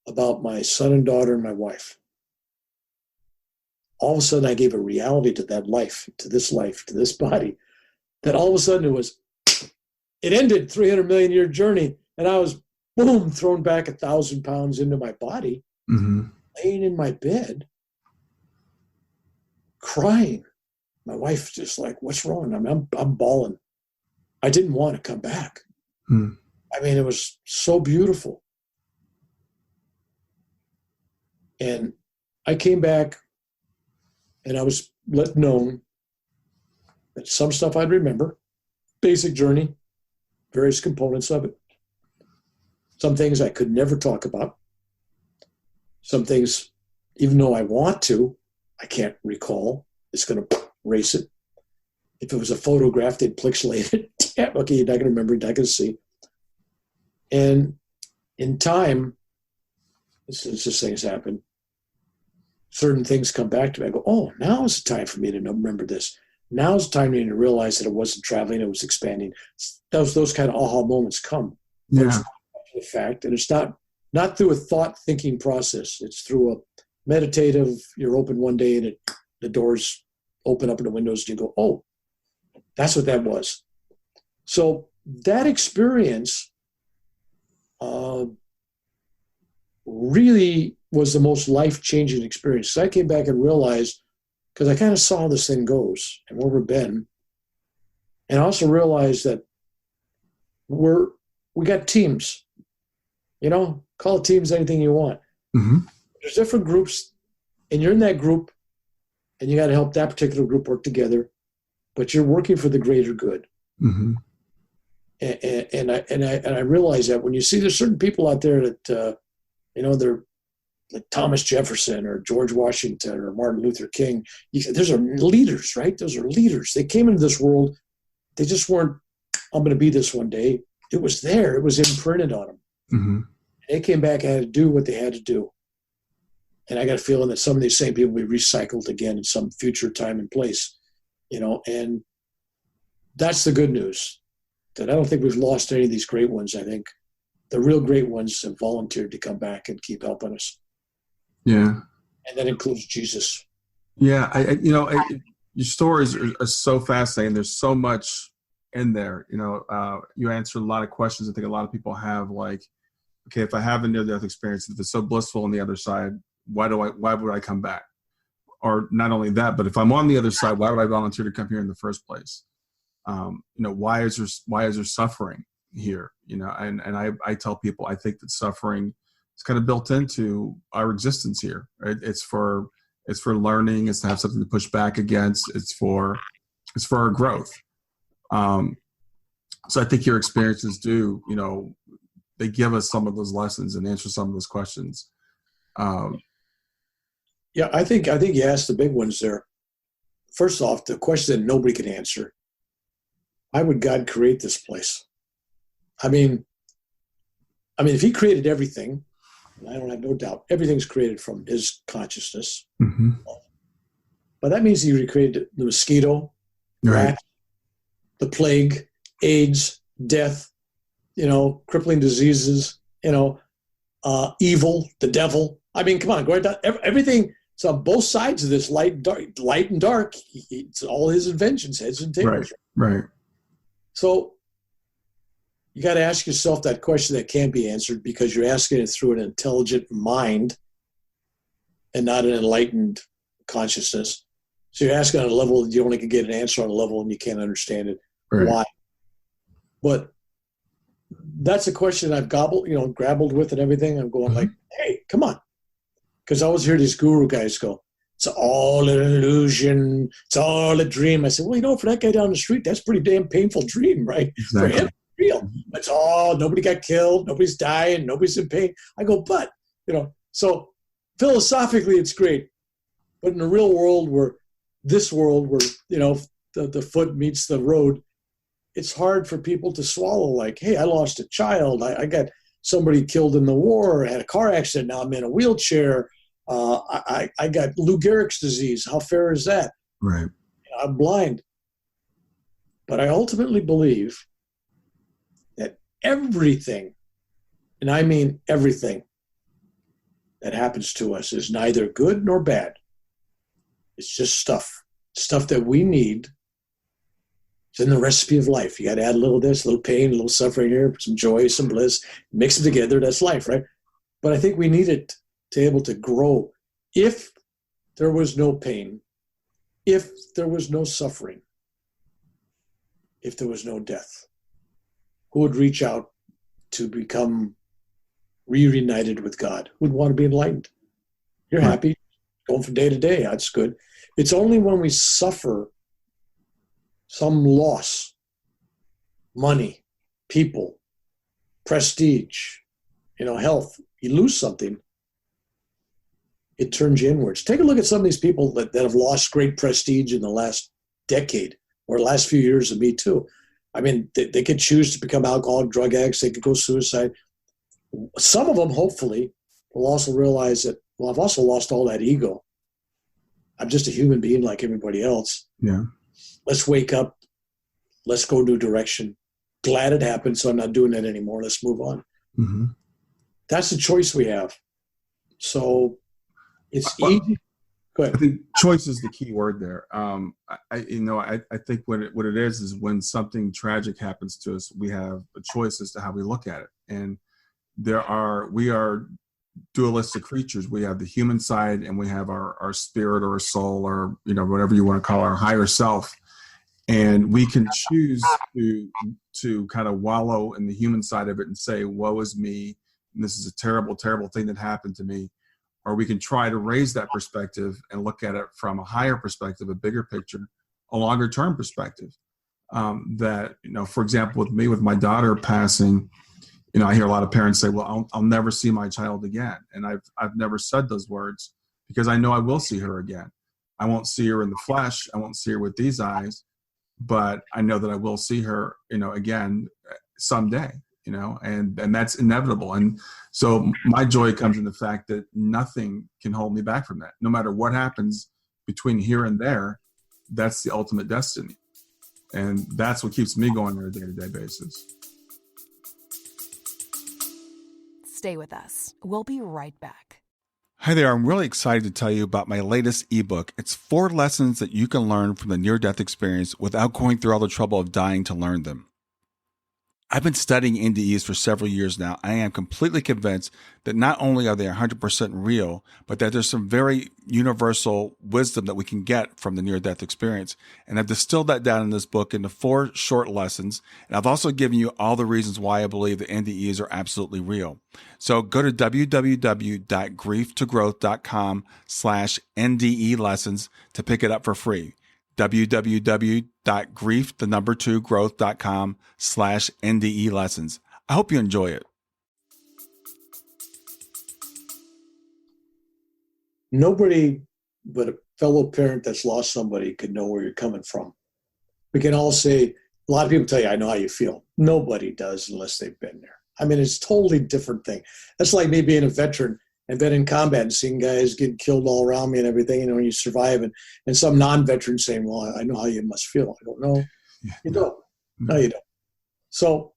about my son and daughter and my wife. All of a sudden, I gave a reality to that life, to this body, that all of a sudden it ended 300 million year journey, and I was, boom, thrown back 1,000 pounds into my body, laying in my bed, crying. My wife just like, what's wrong? I'm bawling. I didn't want to come back. I mean, it was so beautiful. And I came back, and I was let known that some stuff I'd remember, basic journey, various components of it. Some things I could never talk about. Some things, even though I want to, I can't recall. It's going to erase it. If it was a photograph, they'd pixelate it. Yeah, okay, you're not going to remember, you're not going to see. And in time, as these things happen, certain things come back to me. I go, oh, now is the time for me to remember this. Now's the time for me to realize that it wasn't traveling, it was expanding. Those kind of aha moments come. Yeah. The fact, and it's not through a thought-thinking process. It's through a meditative, you're open one day and the doors open up and the windows and you go, oh, that's what that was. So that experience really was the most life-changing experience. So I came back and realized, because I kind of saw this thing goes and where we've been, and I also realized that we got teams. Call it teams anything you want. There's different groups, and you're in that group, and you got to help that particular group work together, but you're working for the greater good. And I realize that when you see there's certain people out there that they're like Thomas Jefferson or George Washington or Martin Luther King. Those are leaders, right? Those are leaders. They came into this world. They just weren't, I'm going to be this one day. It was there. It was imprinted on them. They came back and had to do what they had to do. And I got a feeling that some of these same people will be recycled again in some future time and place, and that's the good news. That I don't think we've lost any of these great ones. I think the real great ones have volunteered to come back and keep helping us. Yeah. And that includes Jesus. Yeah. Your stories are so fascinating. There's so much in there. You answered a lot of questions I think a lot of people have, like, okay, if I have a near-death experience, if it's so blissful on the other side, why would I come back? Or not only that, but if I'm on the other side, why would I volunteer to come here in the first place? Why is there suffering here? And I tell people, I think that suffering is kind of built into our existence here. Right? It's for learning. It's to have something to push back against. It's for our growth. So I think your experiences do, they give us some of those lessons and answer some of those questions. Yeah, I think you asked the big ones there. first off, the question that nobody can answer, why would God create this place? I mean, if he created everything, and I don't have no doubt, everything's created from his consciousness. Mm-hmm. But that means he recreated the mosquito, Right. rat, the plague, AIDS, death, crippling diseases, evil, the devil. I mean, come on, go right down. Everything. It's on both sides of this light and dark. It's all his inventions, heads and tails. Right. So you got to ask yourself that question that can't be answered because you're asking it through an intelligent mind and not an enlightened consciousness. So you're asking on a level you only can get an answer on a level and you can't understand it. Right. Why? But that's a question I've grappled with and everything. I'm going like, hey, come on. Because I always hear these guru guys go, it's all an illusion. It's all a dream. I said, well, for that guy down the street, that's a pretty damn painful dream, right? Exactly. For him, it's real. It's all, nobody got killed. Nobody's dying. Nobody's in pain. I go, but, so philosophically it's great. But in the real world where, the foot meets the road, it's hard for people to swallow. Like, hey, I lost a child. I got somebody killed in the war. I had a car accident. Now I'm in a wheelchair. I got Lou Gehrig's disease. How fair is that? Right. I'm blind. But I ultimately believe that everything, and I mean everything, that happens to us is neither good nor bad. It's just stuff that we need. It's in the recipe of life. You got to add a little of this, a little pain, a little suffering here, some joy, some bliss, mix them together. That's life, right? But I think we need it to be able to grow. If there was no pain, if there was no suffering, if there was no death, who would reach out to become reunited with God? Who would want to be enlightened? You're happy, going from day to day. That's good. It's only when we suffer some loss, money, people, prestige, health, you lose something, it turns you inwards. Take a look at some of these people that have lost great prestige in the last decade or the last few years of Me Too. I mean, they could choose to become alcoholic, drug addicts. They could go suicide. Some of them, hopefully, will also realize that, well, I've also lost all that ego. I'm just a human being like everybody else. Yeah. Let's wake up. Let's go a new direction. Glad it happened, so I'm not doing that anymore. Let's move on. Mm-hmm. That's the choice we have. So it's easy. Go ahead. I think choice is the key word there. I think what it is when something tragic happens to us, we have a choice as to how we look at it. And we are dualistic creatures. We have the human side and we have our spirit or our soul or, whatever you want to call our higher self. And we can choose to kind of wallow in the human side of it and say, woe is me. And this is a terrible, terrible thing that happened to me. Or we can try to raise that perspective and look at it from a higher perspective, a bigger picture, a longer term perspective. For example, with my daughter passing, I hear a lot of parents say, well, I'll never see my child again. And I've never said those words because I know I will see her again. I won't see her in the flesh. I won't see her with these eyes, but I know that I will see her, again someday, and that's inevitable. And so my joy comes in the fact that nothing can hold me back from that. No matter what happens between here and there, that's the ultimate destiny. And that's what keeps me going on a day-to-day basis. Stay with us. We'll be right back. Hi there. I'm really excited to tell you about my latest ebook. It's 4 lessons that you can learn from the near-death experience without going through all the trouble of dying to learn them. I've been studying NDEs for several years now. I am completely convinced that not only are they 100% real, but that there's some very universal wisdom that we can get from the near-death experience. And I've distilled that down in this book into 4 short lessons. And I've also given you all the reasons why I believe that NDEs are absolutely real. So go to www.grieftogrowth.com/NDE lessons to pick it up for free. www.grieftogrowth.com/NDE lessons. I hope you enjoy it. Nobody but fellow parent that's lost somebody can know where you're coming from. We can all say, a lot of people tell you, I know how you feel. Nobody does unless they've been there. I mean, it's a totally different thing. That's like me being a veteran and been in combat and seeing guys get killed all around me and everything, when you survive, and some non-veteran saying, well, I know how you must feel. I don't know. You don't. No, you don't. So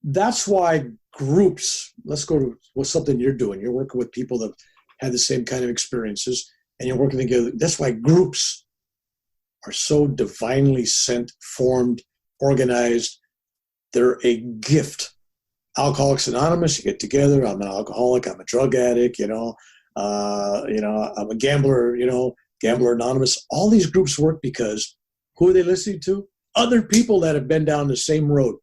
that's why groups, let's go to what's something you're doing. You're working with people that had the same kind of experiences, and you're working together. That's why groups are so divinely sent, formed, organized. They're a gift. Alcoholics Anonymous, you get together. I'm an alcoholic. I'm a drug addict. I'm a gambler. Gambler Anonymous. All these groups work because who are they listening to? Other people that have been down the same road,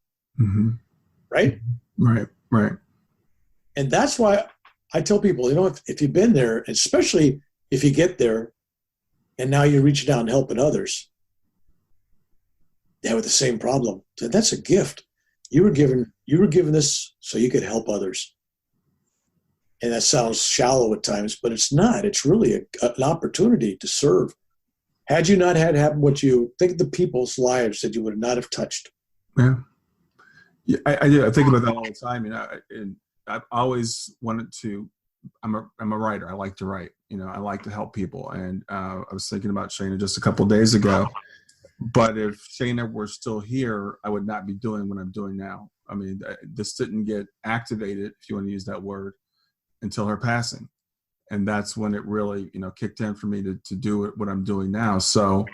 right? Right. And that's why I tell people, if you've been there, especially if you get there, and now you're reaching out and helping others, they have the same problem. That's a gift. You were given this so you could help others. And that sounds shallow at times, but it's not. It's really an opportunity to serve. Had you not had happen what you think of the people's lives that you would not have touched. Yeah. I do. I think about that all the time. And I've always wanted to. I'm a writer. I like to write. I like to help people. And I was thinking about Shana just a couple of days ago. But if Shana were still here, I would not be doing what I'm doing now. I mean, this didn't get activated, if you want to use that word, until her passing. And that's when it really, kicked in for me to do what I'm doing now. So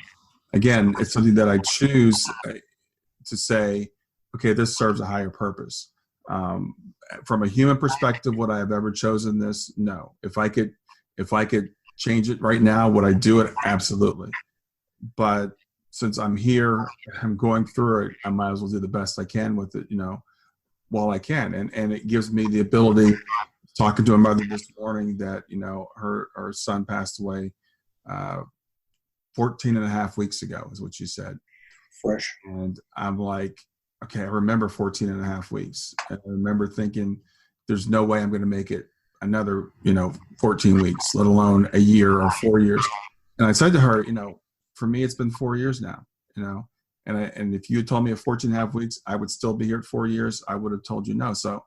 again, it's something that I choose to say, okay, this serves a higher purpose. From a human perspective, would I have ever chosen this? No. If I could change it right now, would I do it? Absolutely. But since I'm here, I'm going through it, I might as well do the best I can with it, while I can. And it gives me the ability, talking to a mother this morning, that, her son passed away 14 and a half weeks ago, is what she said. Fresh. And I'm like, okay, I remember 14 and a half weeks. And I remember thinking, there's no way I'm going to make it another, 14 weeks, let alone a year or 4 years. And I said to her, for me, it's been 4 years now, and if you had told me at 14 and a half weeks, I would still be here at 4 years, I would have told you no. So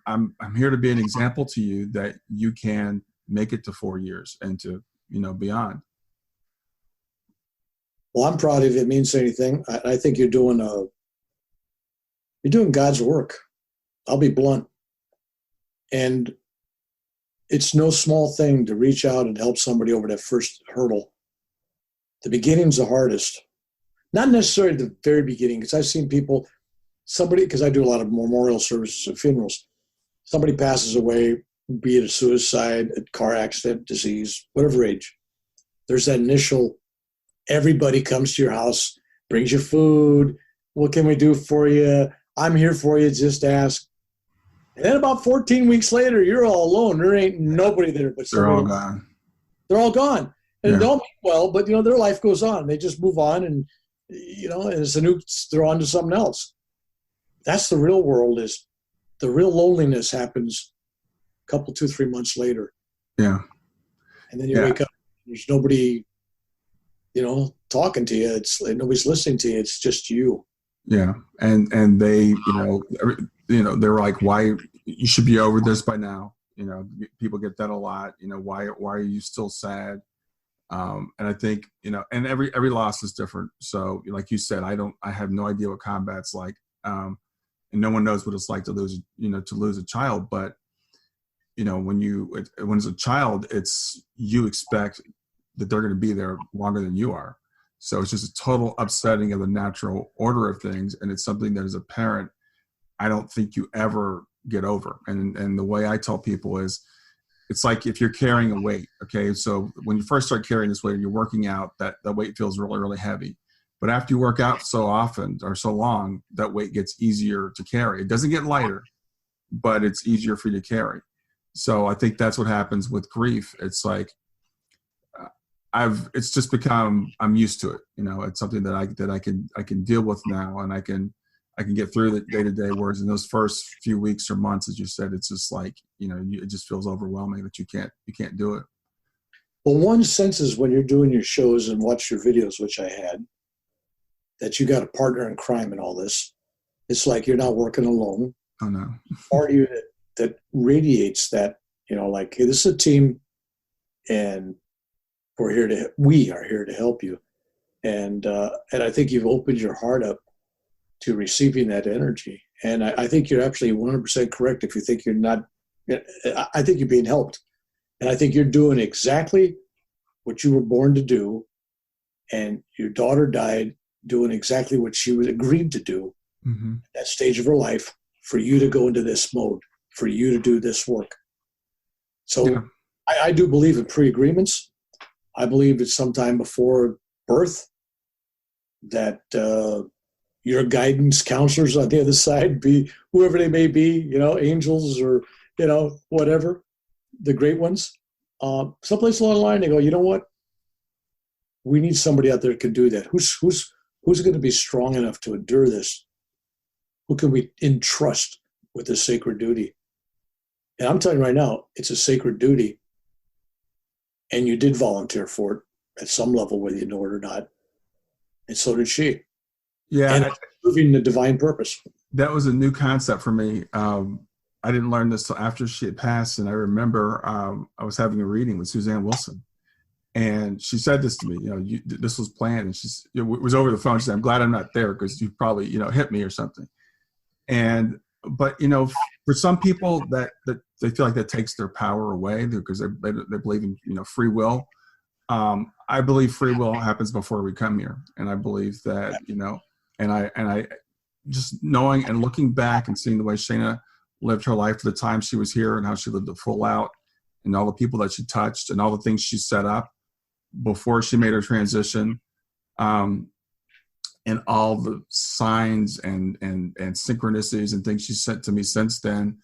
I'm here to be an example to you that you can make it to 4 years and to, beyond. Well, I'm proud of you. It means anything. I think you're doing God's work. I'll be blunt. And it's no small thing to reach out and help somebody over that first hurdle. The beginning's the hardest. Not necessarily the very beginning, because I've seen people, because I do a lot of memorial services and funerals, somebody passes away, be it a suicide, a car accident, disease, whatever age. There's that initial, everybody comes to your house, brings you food. What can we do for you? I'm here for you, just ask. And then about 14 weeks later, you're all alone. There ain't nobody there but They're all somebody. gone. They're all gone. And Yeah. they don't mean well, but their life goes on. They just move on, and and they're on to something else. That's the real world. Is the real loneliness happens a couple, 2-3 months later. Yeah. And then you wake up, there's nobody, talking to you. It's nobody's listening to you. It's just you. Yeah. And they, they're like, why, you should be over this by now. People get that a lot. Why are you still sad? And I think, and every loss is different. So like you said, I have no idea what combat's like. And no one knows what it's like to lose a child. But, when it's a child, you expect that they're going to be there longer than you are. So it's just a total upsetting of the natural order of things. And it's something that as a parent, I don't think you ever get over. And the way I tell people is, it's like if you're carrying a weight, okay? So when you first start carrying this weight and you're working out, that weight feels really, really heavy. But after you work out so often or so long, that weight gets easier to carry. It doesn't get lighter, but it's easier for you to carry. So I think that's what happens with grief. It's like, it's just become, I'm used to it. It's something that I can deal with now, and I can get through the day-to-day, whereas in those first few weeks or months, as you said, it's just like, it just feels overwhelming that you can't do it. Well, one senses when you're doing your shows and watch your videos, which I had, that you got a partner in crime in all this. It's like you're not working alone. Oh, no. Part of you that radiates that, like, hey, this is a team, and we are here to help you. And I think you've opened your heart up to receiving that energy. And I think you're actually 100% correct if you think you're not. I think you're being helped. And I think you're doing exactly what you were born to do. And your daughter died doing exactly what she was agreed to do at that stage of her life, for you to go into this mode, for you to do this work. So yeah. I do believe in pre-agreements. I believe it's sometime before birth that your guidance counselors on the other side, be whoever they may be, angels or, whatever, the great ones. Someplace along the line, they go, you know what? We need somebody out there that can do that. Who's going to be strong enough to endure this? Who can we entrust with this sacred duty? And I'm telling you right now, it's a sacred duty. And you did volunteer for it at some level, whether you know it or not. And so did she. Yeah. And proving the divine purpose. That was a new concept for me. I didn't learn this till after she had passed. And I remember I was having a reading with Suzanne Wilson. And she said this to me, this was planned. And it was over the phone. She said, I'm glad I'm not there because you probably, hit me or something. But for some people that they feel like that takes their power away because they believe in, free will. I believe free will happens before we come here. And I believe that, and I just knowing and looking back and seeing the way Shana lived her life for the time she was here and how she lived it full out and all the people that she touched and all the things she set up before she made her transition, and all the signs and synchronicities and things she sent to me since then.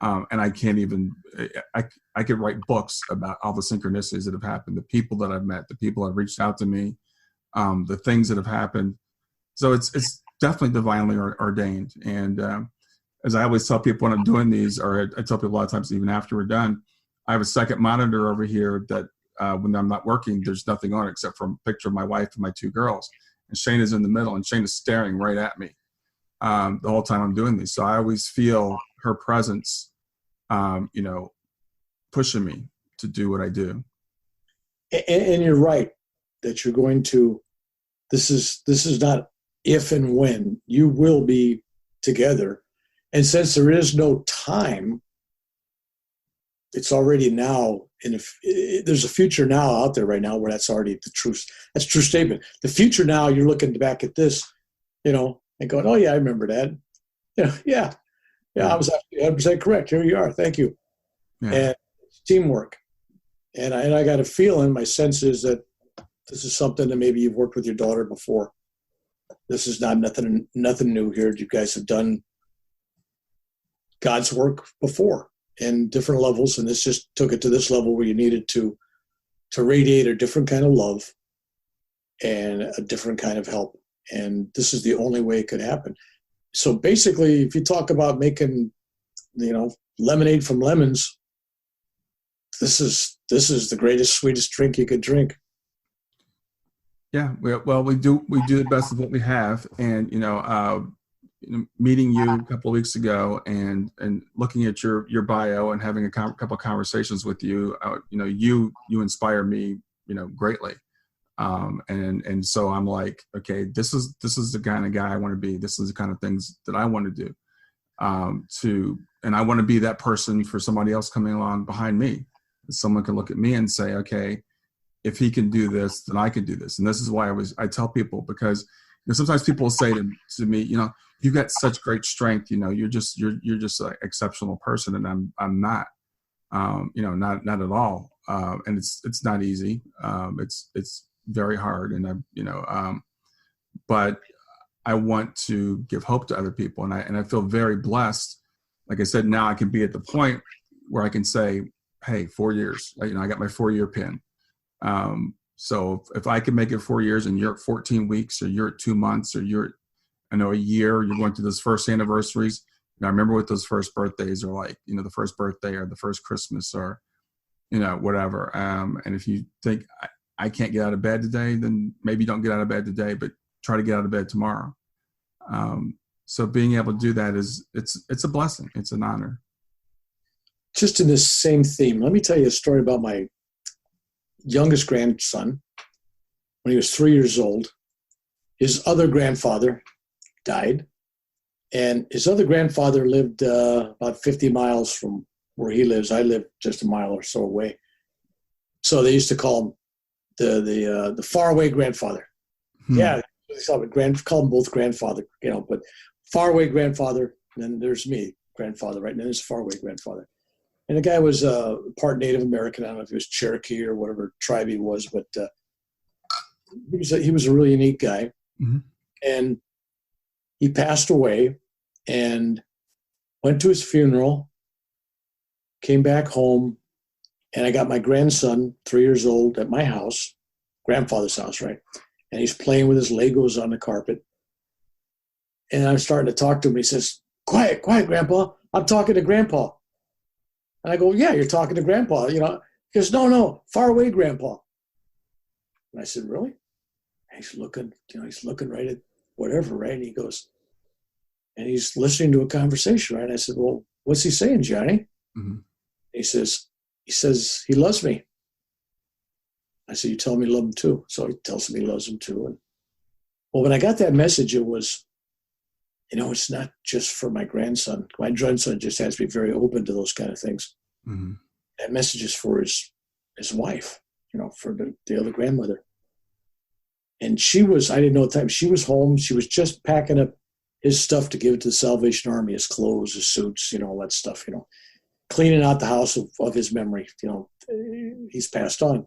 And I can't even, I could write books about all the synchronicities that have happened, the people that I've met, the people that have reached out to me, the things that have happened. So it's definitely divinely ordained. And as I always tell people when I'm doing these, or I tell people a lot of times even after we're done, I have a second monitor over here that when I'm not working, there's nothing on it except for a picture of my wife and my two girls. And Shana's in the middle, and Shana's staring right at me the whole time I'm doing these. So I always feel her presence, pushing me to do what I do. And you're right that you're going to. This is not if and when. You will be together, and since there is no time, it's already now. And if there's a future now out there right now where that's already the truth. That's a true statement. The future now, you're looking back at this, and going, oh yeah, I remember that. Yeah, I was actually 100% correct. Here you are. Thank you. Yeah. And it's teamwork. And I got a feeling, my sense is that this is something that maybe you've worked with your daughter before. This is not nothing new here. You guys have done God's work before in different levels, and this just took it to this level where you needed to radiate a different kind of love and a different kind of help. And this is the only way it could happen. So basically, if you talk about making, lemonade from lemons, this is the greatest, sweetest drink you could drink. Yeah, well, we do the best of what we have, and meeting you a couple of weeks ago and looking at your bio and having a couple of conversations with you, you inspire me, greatly. And so I'm like, okay, this is the kind of guy I want to be. This is the kind of things that I want to do, and I want to be that person for somebody else coming along behind me. Someone can look at me and say, okay, if he can do this, then I can do this. And this is why I tell people, because sometimes people will say to me, you've got such great strength, you're just an exceptional person, and I'm not, not at all. And it's not easy. It's very hard, and but I want to give hope to other people, and I feel very blessed. Like I said, now I can be at the point where I can say, hey, 4 years, I got my 4-year pin. So if I can make it 4 years and you're at 14 weeks, or you're at 2 months, or you're at, a year, you're going through those first anniversaries. I remember what those first birthdays are like, the first birthday or the first Christmas, or whatever. And if you think I can't get out of bed today, then maybe don't get out of bed today, but try to get out of bed tomorrow. So being able to do that it's a blessing. It's an honor. Just in this same theme, let me tell you a story about my youngest grandson. When he was 3 years old, his other grandfather died, and his other grandfather lived about 50 miles from where he lives. I live just a mile or so away. So they used to call him the faraway grandfather. Yeah, they call him both grandfather, but faraway grandfather, and then there's me, grandfather, right? And then there's faraway grandfather. And the guy was part Native American. I don't know if he was Cherokee or whatever tribe he was, but he was a really unique guy. Mm-hmm. And he passed away and went to his funeral, came back home, and I got my grandson, 3 years old, at my house, grandfather's house, right? And he's playing with his Legos on the carpet. And I'm starting to talk to him. He says, quiet, Grandpa. I'm talking to Grandpa. And I go, yeah, you're talking to Grandpa. He goes, no, far away, Grandpa. And I said, really? And he's looking, he's looking right at whatever, right? And he goes, and he's listening to a conversation, right? And I said, well, what's he saying, Johnny? Mm-hmm. He says he loves me. I said, you tell him you love him too. So he tells him he loves him too. And well, when I got that message, it was, it's not just for my grandson. My grandson just has to be very open to those kind of things. Mm-hmm. That message is for his wife, for the other grandmother. And I didn't know at the time, she was home. She was just packing up his stuff to give it to the Salvation Army, his clothes, his suits, all that stuff, cleaning out the house of his memory. He's passed on.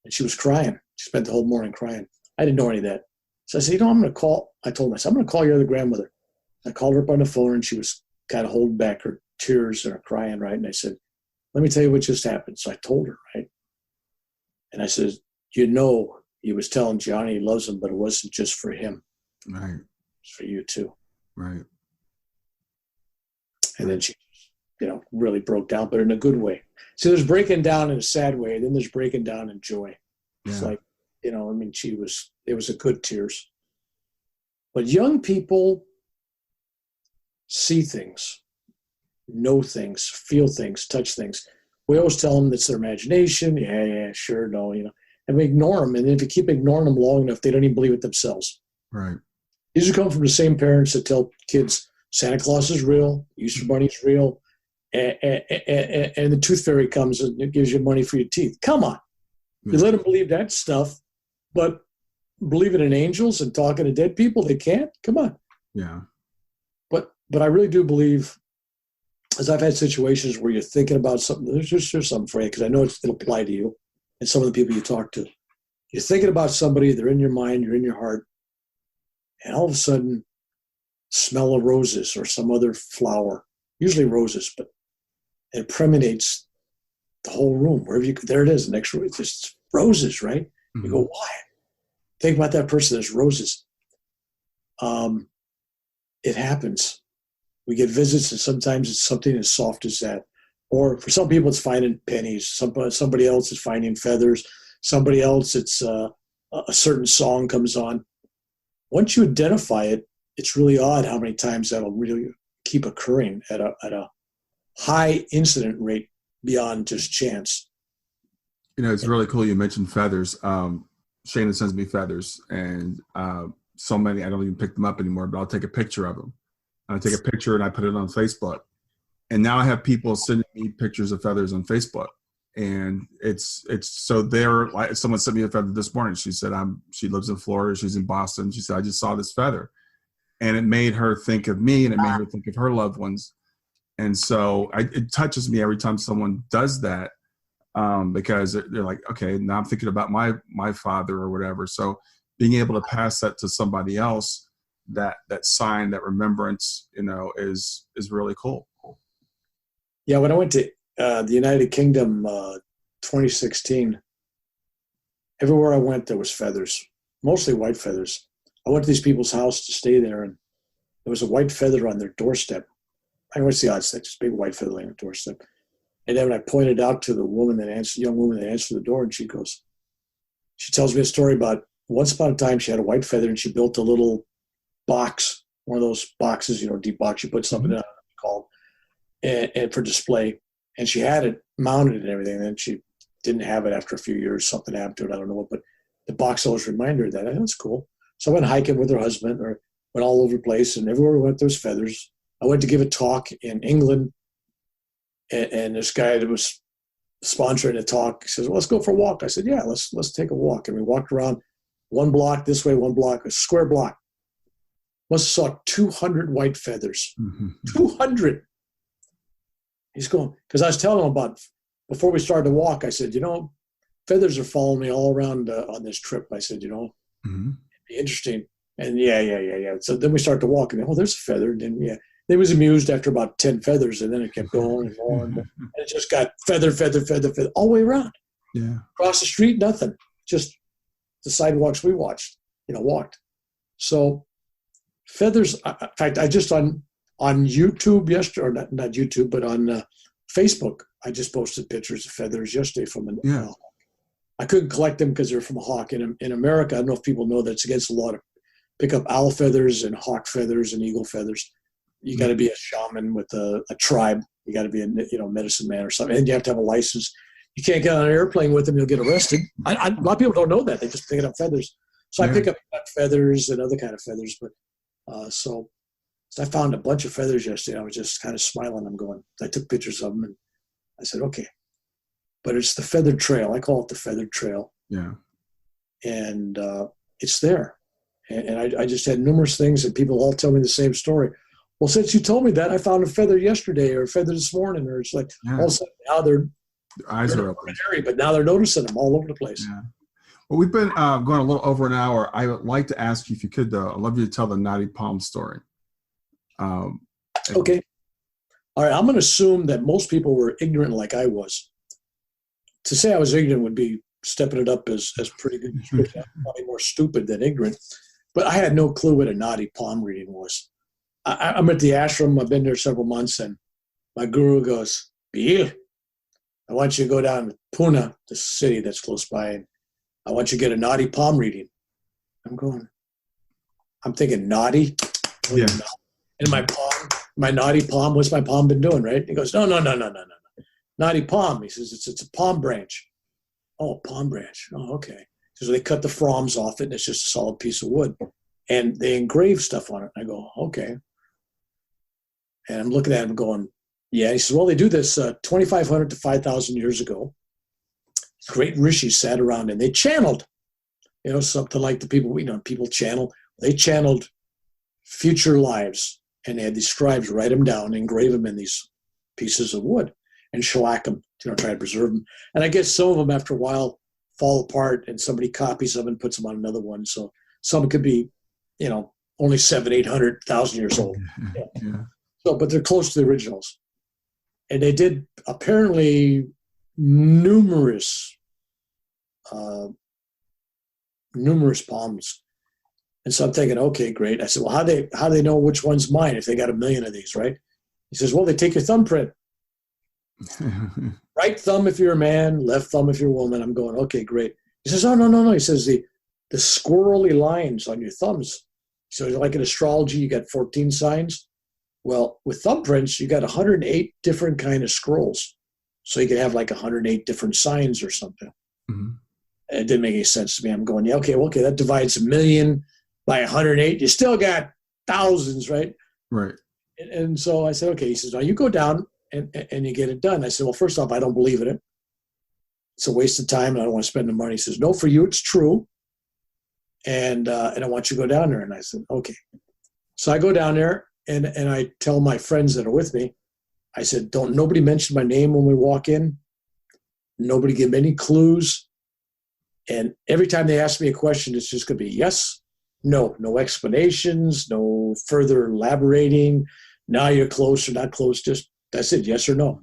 And she was crying. She spent the whole morning crying. I didn't know any of that. So I said, I'm going to call. I told myself, I'm going to call your other grandmother. I called her up on the phone, and she was kind of holding back her tears and her crying, right? And I said, let me tell you what just happened. So I told her, right? And I said, he was telling Johnny he loves him, but it wasn't just for him. Right. It's for you too. Right. And then she, really broke down, but in a good way. So there's breaking down in a sad way. Then there's breaking down in joy. Yeah. It's like, it was a good tears. But young people see things, know things, feel things, touch things. We always tell them it's their imagination. Yeah, sure, no, and we ignore them. And if you keep ignoring them long enough, they don't even believe it themselves. Right. These come from the same parents that tell kids Santa Claus is real, Easter Bunny's real, and the tooth fairy comes and it gives you money for your teeth. Come on. You let them believe that stuff, but believing in angels and talking to dead people, they can't? Come on. Yeah. But I really do believe, as I've had situations where you're thinking about something, there's something for you, because I know it'll apply to you and some of the people you talk to. You're thinking about somebody, they're in your mind, you're in your heart, and all of a sudden, smell of roses or some other flower, usually roses, but it permeates the whole room. There it is, the next room, it's just roses, right? Mm-hmm. You go, why? Think about that person, there's roses. It happens. We get visits, and sometimes it's something as soft as that. Or for some people, it's finding pennies. Somebody else is finding feathers. Somebody else, it's a certain song comes on. Once you identify it, it's really odd how many times that'll really keep occurring at a high incident rate beyond just chance. It's really cool you mentioned feathers. Shana sends me feathers, and so many, I don't even pick them up anymore, but I'll take a picture of them. I take a picture and I put it on Facebook. And now I have people sending me pictures of feathers on Facebook. And it's so they're like, someone sent me a feather this morning. She said, she lives in Florida. She's in Boston. She said, I just saw this feather. And it made her think of me, and it made her think of her loved ones. And so it touches me every time someone does that, because they're like, okay, now I'm thinking about my father or whatever. So being able to pass that to somebody else, that sign, that remembrance, is really cool. Yeah, when I went to the United Kingdom 2016, everywhere I went, there was feathers, mostly white feathers. I went to these people's house to stay there, and there was a white feather on their doorstep. I know it's the odds, just a big white feather on their doorstep. And then when I pointed out to the young woman that answered the door, and she tells me a story about once upon a time she had a white feather and she built a little box, one of those boxes, deep box, you put something in, I don't know what it's called, and for display. And she had it mounted and everything. And then she didn't have it after a few years. Something happened to it. I don't know what, but the box always reminded her of that. I thought that's cool. So I went hiking with her husband, or went all over the place, and everywhere we went, there was feathers. I went to give a talk in England, and this guy that was sponsoring the talk says, well, let's go for a walk. I said, yeah, let's take a walk. And we walked around one block this way, one block, a square block. Must have saw 200 white feathers. 200. He's going, because I was telling him about, before we started to walk, I said, feathers are following me all around on this trip. I said, it'd be interesting. And yeah. So then we start to walk, and there's a feather. And then, yeah. They was amused after about 10 feathers, and then it kept going and more and more. And it just got feather, all the way around. Yeah. Across the street, nothing. Just the sidewalks we walked. So feathers, in fact, I just on YouTube yesterday, or not YouTube, but on Facebook, I just posted pictures of feathers yesterday from an hawk. I couldn't collect them because they're from a hawk. In America, I don't know if people know that it's against the law to pick up owl feathers and hawk feathers and eagle feathers. You got to be a shaman with a tribe. You got to be a medicine man or something, and you have to have a license. You can't get on an airplane with them; you'll get arrested. A lot of people don't know that; they just pick up feathers. So I pick up feathers and other kind of feathers. But so I found a bunch of feathers yesterday. I was just kind of smiling. I took pictures of them, and I said, okay. But it's the feathered trail. I call it the feathered trail. Yeah. And it's there. And I just had numerous things, and people all tell me the same story. Well, since you told me that, I found a feather yesterday or a feather this morning, or it's like all of a sudden now their eyes are open. But now they're noticing them all over the place. Yeah. Well, we've been going a little over an hour. I would like to ask you, if you could, though, I'd love you to tell the Naadi Palm story. Okay. All right. I'm going to assume that most people were ignorant like I was. To say I was ignorant would be stepping it up as pretty good. I'm probably more stupid than ignorant. But I had no clue what a Naadi Palm reading was. I'm at the ashram. I've been there several months, and my guru goes, Bill, I want you to go down to Pune, the city that's close by, and I want you to get a Naadi Palm reading. I'm thinking, Naadi? Yeah. And my Naadi Palm, what's my palm been doing, right? He goes, no. Naadi Palm. He says, it's a palm branch. Oh, palm branch. Oh, okay. So they cut the fronds off it, and it's just a solid piece of wood. And they engrave stuff on it. I go, okay. And I'm looking at him going, yeah. He says, well, they do this 2,500 to 5,000 years ago. Great rishis sat around and they channeled, something like the people, people channel. They channeled future lives, and they had these scribes write them down, engrave them in these pieces of wood, and shellac them, try to preserve them. And I guess some of them, after a while, fall apart, and somebody copies them and puts them on another one. So some could be, only 700,000-800,000 years old. Yeah. So, but they're close to the originals. And they did apparently numerous palms. And so I'm thinking, okay, great. I said, well, how do they know which one's mine if they got 1 million of these, right? He says, well, they take your thumbprint. Right thumb if you're a man, left thumb if you're a woman. I'm going, okay, great. He says, oh, no. He says, the squirrely lines on your thumbs. So like in astrology, you got 14 signs. Well, with thumbprints, you got 108 different kind of scrolls. So you could have like 108 different signs or something. Mm-hmm. It didn't make any sense to me. I'm going, yeah, okay, that divides 1 million by 108. You still got thousands, right? Right. And so I said, okay. He says, now you go down and you get it done. I said, well, first off, I don't believe in it. It's a waste of time, and I don't want to spend the money. He says, no, for you, it's true. And I want you to go down there. And I said, okay. So I go down there, and I tell my friends that are with me, I said, don't nobody mention my name when we walk in. Nobody give me any clues. And every time they ask me a question, it's just going to be yes, no explanations, no further elaborating. Now you're close or not close. Just that's it, yes or no.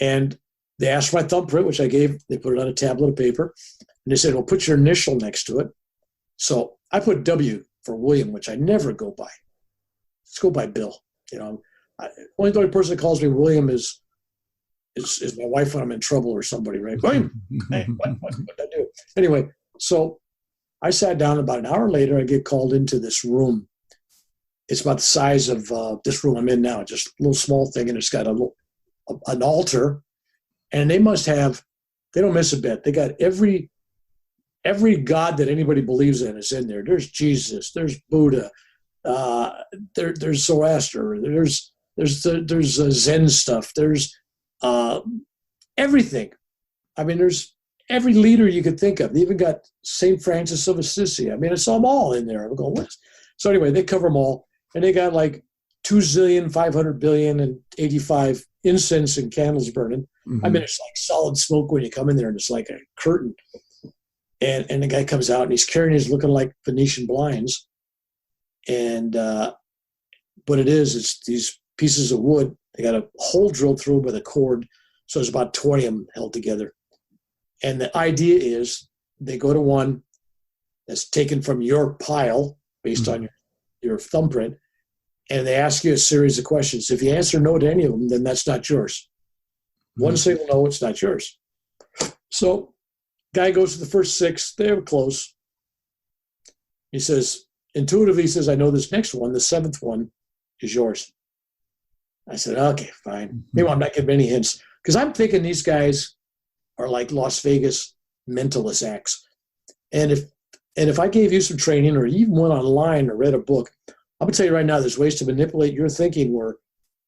And they asked for my thumbprint, which I gave. They put it on a tablet of paper. And they said, well, put your initial next to it. So I put W for William, which I never go by. Let's go by Bill. Only person that calls me William is is my wife when I'm in trouble or somebody, right? Hey, what did I do? Anyway, so I sat down. About an hour later, I get called into this room. It's about the size of this room I'm in now, just a little small thing, and it's got an altar. And they must have, they don't miss a bit. They got every God that anybody believes in is in there. There's Jesus, there's Buddha, there's Zoroaster, there's Zen stuff, there's everything. I mean, there's every leader you could think of. They even got St. Francis of Assisi. I mean, it's them all in there. I'm going, what? So anyway, they cover them all. And they got like 2,500,000,085 incense and candles burning. I mean, it's like solid smoke when you come in there, and it's like a curtain. And the guy comes out, and he's carrying his looking like Venetian blinds. And what it is, it's these pieces of wood. They got a hole drilled through with a cord. So there's about 20 of them held together. And the idea is they go to one that's taken from your pile based on your thumbprint, and they ask you a series of questions. If you answer no to any of them, then that's not yours. One single no, it's not yours. So guy goes to the first 6. They were close. He says, intuitively, he says, I know this next one, the 7th one, is yours. I said, okay, fine. Maybe I'm not giving any hints. Because I'm thinking these guys are like Las Vegas mentalist acts. And if I gave you some training or even went online or read a book, I'm going to tell you right now, there's ways to manipulate your thinking where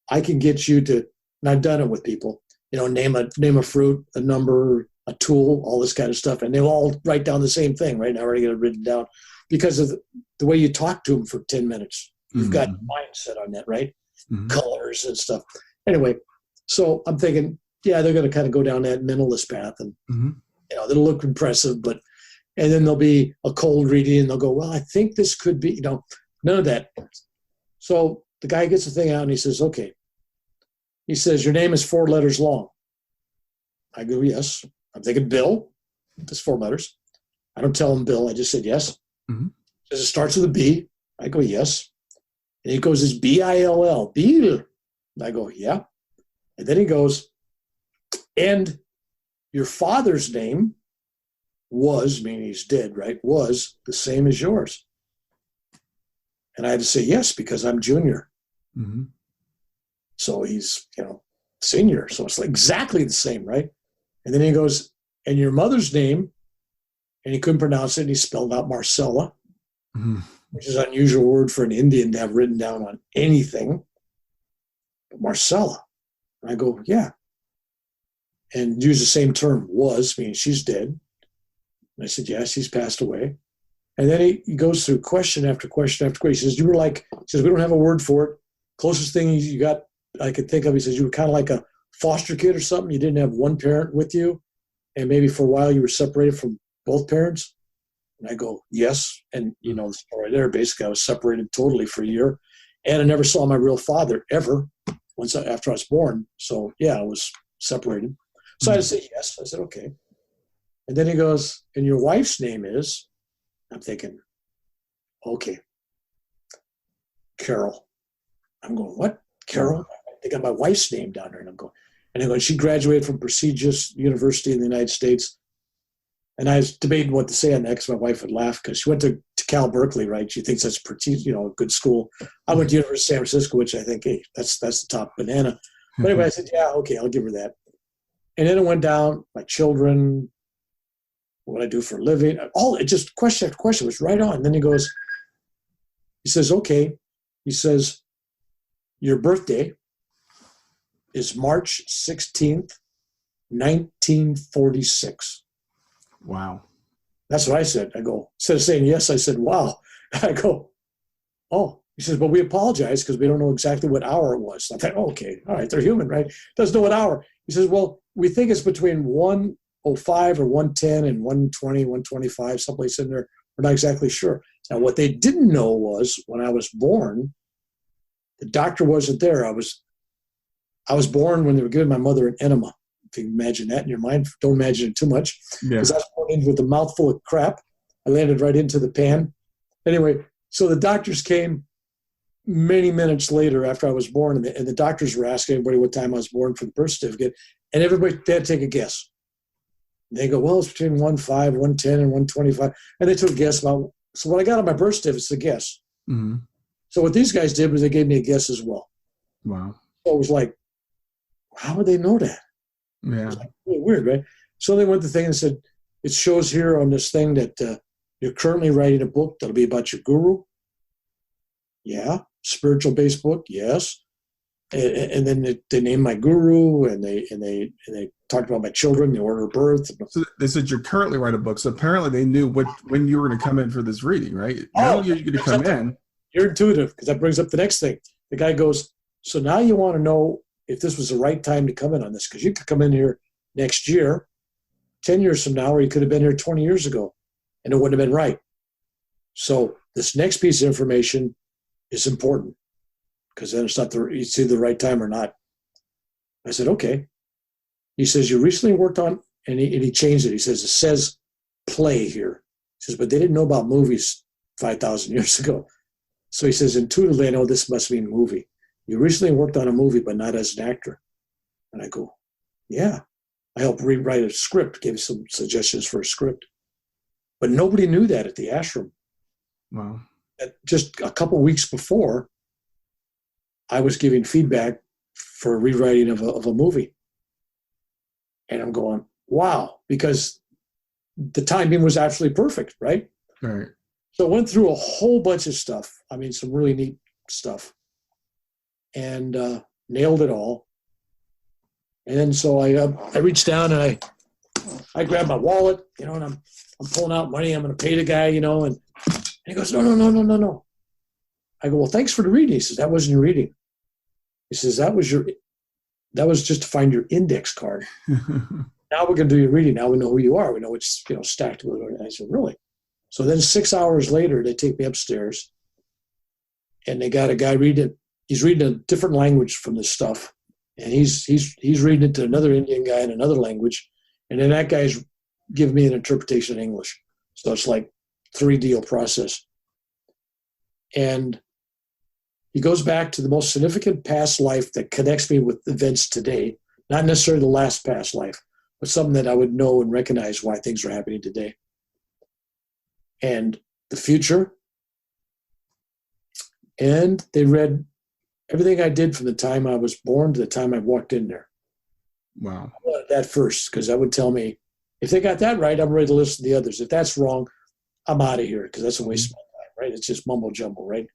I can get you to, and I've done it with people, name a fruit, a number, a tool, all this kind of stuff. And they'll all write down the same thing, right? I already got it written down because of the way you talk to them for 10 minutes. You've got mindset on that, right? Colors and stuff. Anyway, so I'm thinking, yeah, they're going to kind of go down that mentalist path, and they'll look impressive, and then there'll be a cold reading, and they'll go, well, I think this could be, none of that. So the guy gets the thing out, and he says, okay. He says, your name is 4 letters long. I go, yes. I'm thinking Bill. That's 4 letters. I don't tell him Bill. I just said yes. He says it starts with a B. I go, yes. And he goes, it's B-I-L-L. Bill. I go, yeah. And then he goes, and your father's name was, meaning he's dead, right, was the same as yours. And I had to say yes, because I'm junior. So he's, senior. So it's like exactly the same, right? And then he goes, and your mother's name, and he couldn't pronounce it, and he spelled out Marcella, which is an unusual word for an Indian to have written down on anything. But Marcella. And I go, yeah. And use the same term, was, meaning she's dead. And I said, yes, she's passed away. And then he goes through question after question after question. He says, we don't have a word for it. Closest thing you got I could think of, he says, you were kind of like a foster kid or something. You didn't have one parent with you, and maybe for a while you were separated from both parents. And I go, yes. And, the story there, basically I was separated totally for a year, and I never saw my real father ever after I was born. So, yeah, I was separated. So I said, yes. I said, okay. And then he goes, and your wife's name is? I'm thinking, okay, Carol. I'm going, what? Carol? They got my wife's name down there. And I'm going, she graduated from prestigious university in the United States. And I was debating what to say on that because my wife would laugh because she went to Cal Berkeley, right? She thinks that's a good school. I went to University of San Francisco, which I think, hey, that's the top banana. But anyway, I said, yeah, okay, I'll give her that. And then it went down, my children, what I do for a living, it just question after question was right on. And then he says, okay. He says, your birthday is March 16th, 1946. Wow. That's what I said. I go, instead of saying yes, I said, wow. I go, oh. He says, but we apologize because we don't know exactly what hour it was. I thought, oh, okay, all right, they're human, right? Doesn't know what hour. He says, well, we think it's between 1:05 or 1:10 and 1:20, 1:25, someplace in there. We're not exactly sure. Now, what they didn't know was when I was born, the doctor wasn't there. I was born when they were giving my mother an enema. If you can imagine that in your mind, don't imagine it too much. Because I was born in with a mouthful of crap. I landed right into the pan. Anyway, so the doctors came many minutes later after I was born, and the doctors were asking everybody what time I was born for the birth certificate. And everybody, they had to take a guess. And they go, well, it's between 1.5, 110, and 125. And they took a guess about, so when I got on my birth certificate, it's a guess. Mm-hmm. So what these guys did was they gave me a guess as well. Wow. So it was like, how would they know that? Yeah. It was like really weird, right? So they went to the thing and said, it shows here on this thing that you're currently writing a book that'll be about your guru. Yeah. Spiritual-based book. Yes. And then they named my guru, and they talked about my children, the order of birth. So they said you're currently writing a book. So apparently they knew when you were going to come in for this reading, right? Not only are you going to come in. You're intuitive, because that brings up the next thing. The guy goes, so now you want to know if this was the right time to come in on this, because you could come in here next year, 10 years from now, or you could have been here 20 years ago, and it wouldn't have been right. So this next piece of information is important, because then it's either the right time or not. I said, okay. He says, you recently worked on, and he changed it. He says, it says play here. He says, but they didn't know about movies 5,000 years ago. So he says, intuitively, I know this must mean movie. You recently worked on a movie, but not as an actor. And I go, yeah. I helped rewrite a script, gave some suggestions for a script. But nobody knew that at the ashram. Wow. Just a couple weeks before, I was giving feedback for a rewriting of a movie. And I'm going, wow, because the timing was absolutely perfect, right? Right. So I went through a whole bunch of stuff. I mean, some really neat stuff. And nailed it all. And then so I reached down and I grabbed my wallet, and I'm pulling out money. I'm going to pay the guy, and he goes, no. I go, well, thanks for the reading. He says, that wasn't your reading. He says, that was just to find your index card. Now we're going to do your reading. Now we know who you are. We know it's, stacked with it. And I said, really? So then 6 hours later, they take me upstairs, and they got a guy reading. He's reading a different language from this stuff, and he's reading it to another Indian guy in another language, and then that guy's giving me an interpretation in English. So it's like 3D process. And he goes back to the most significant past life that connects me with events today, not necessarily the last past life, but something that I would know and recognize why things are happening today. And the future. And they read everything I did from the time I was born to the time I walked in there. Wow. I wanted that first, because that would tell me, if they got that right, I'm ready to listen to the others. If that's wrong, I'm out of here, because that's a waste of my time, right? It's just mumbo jumbo, right?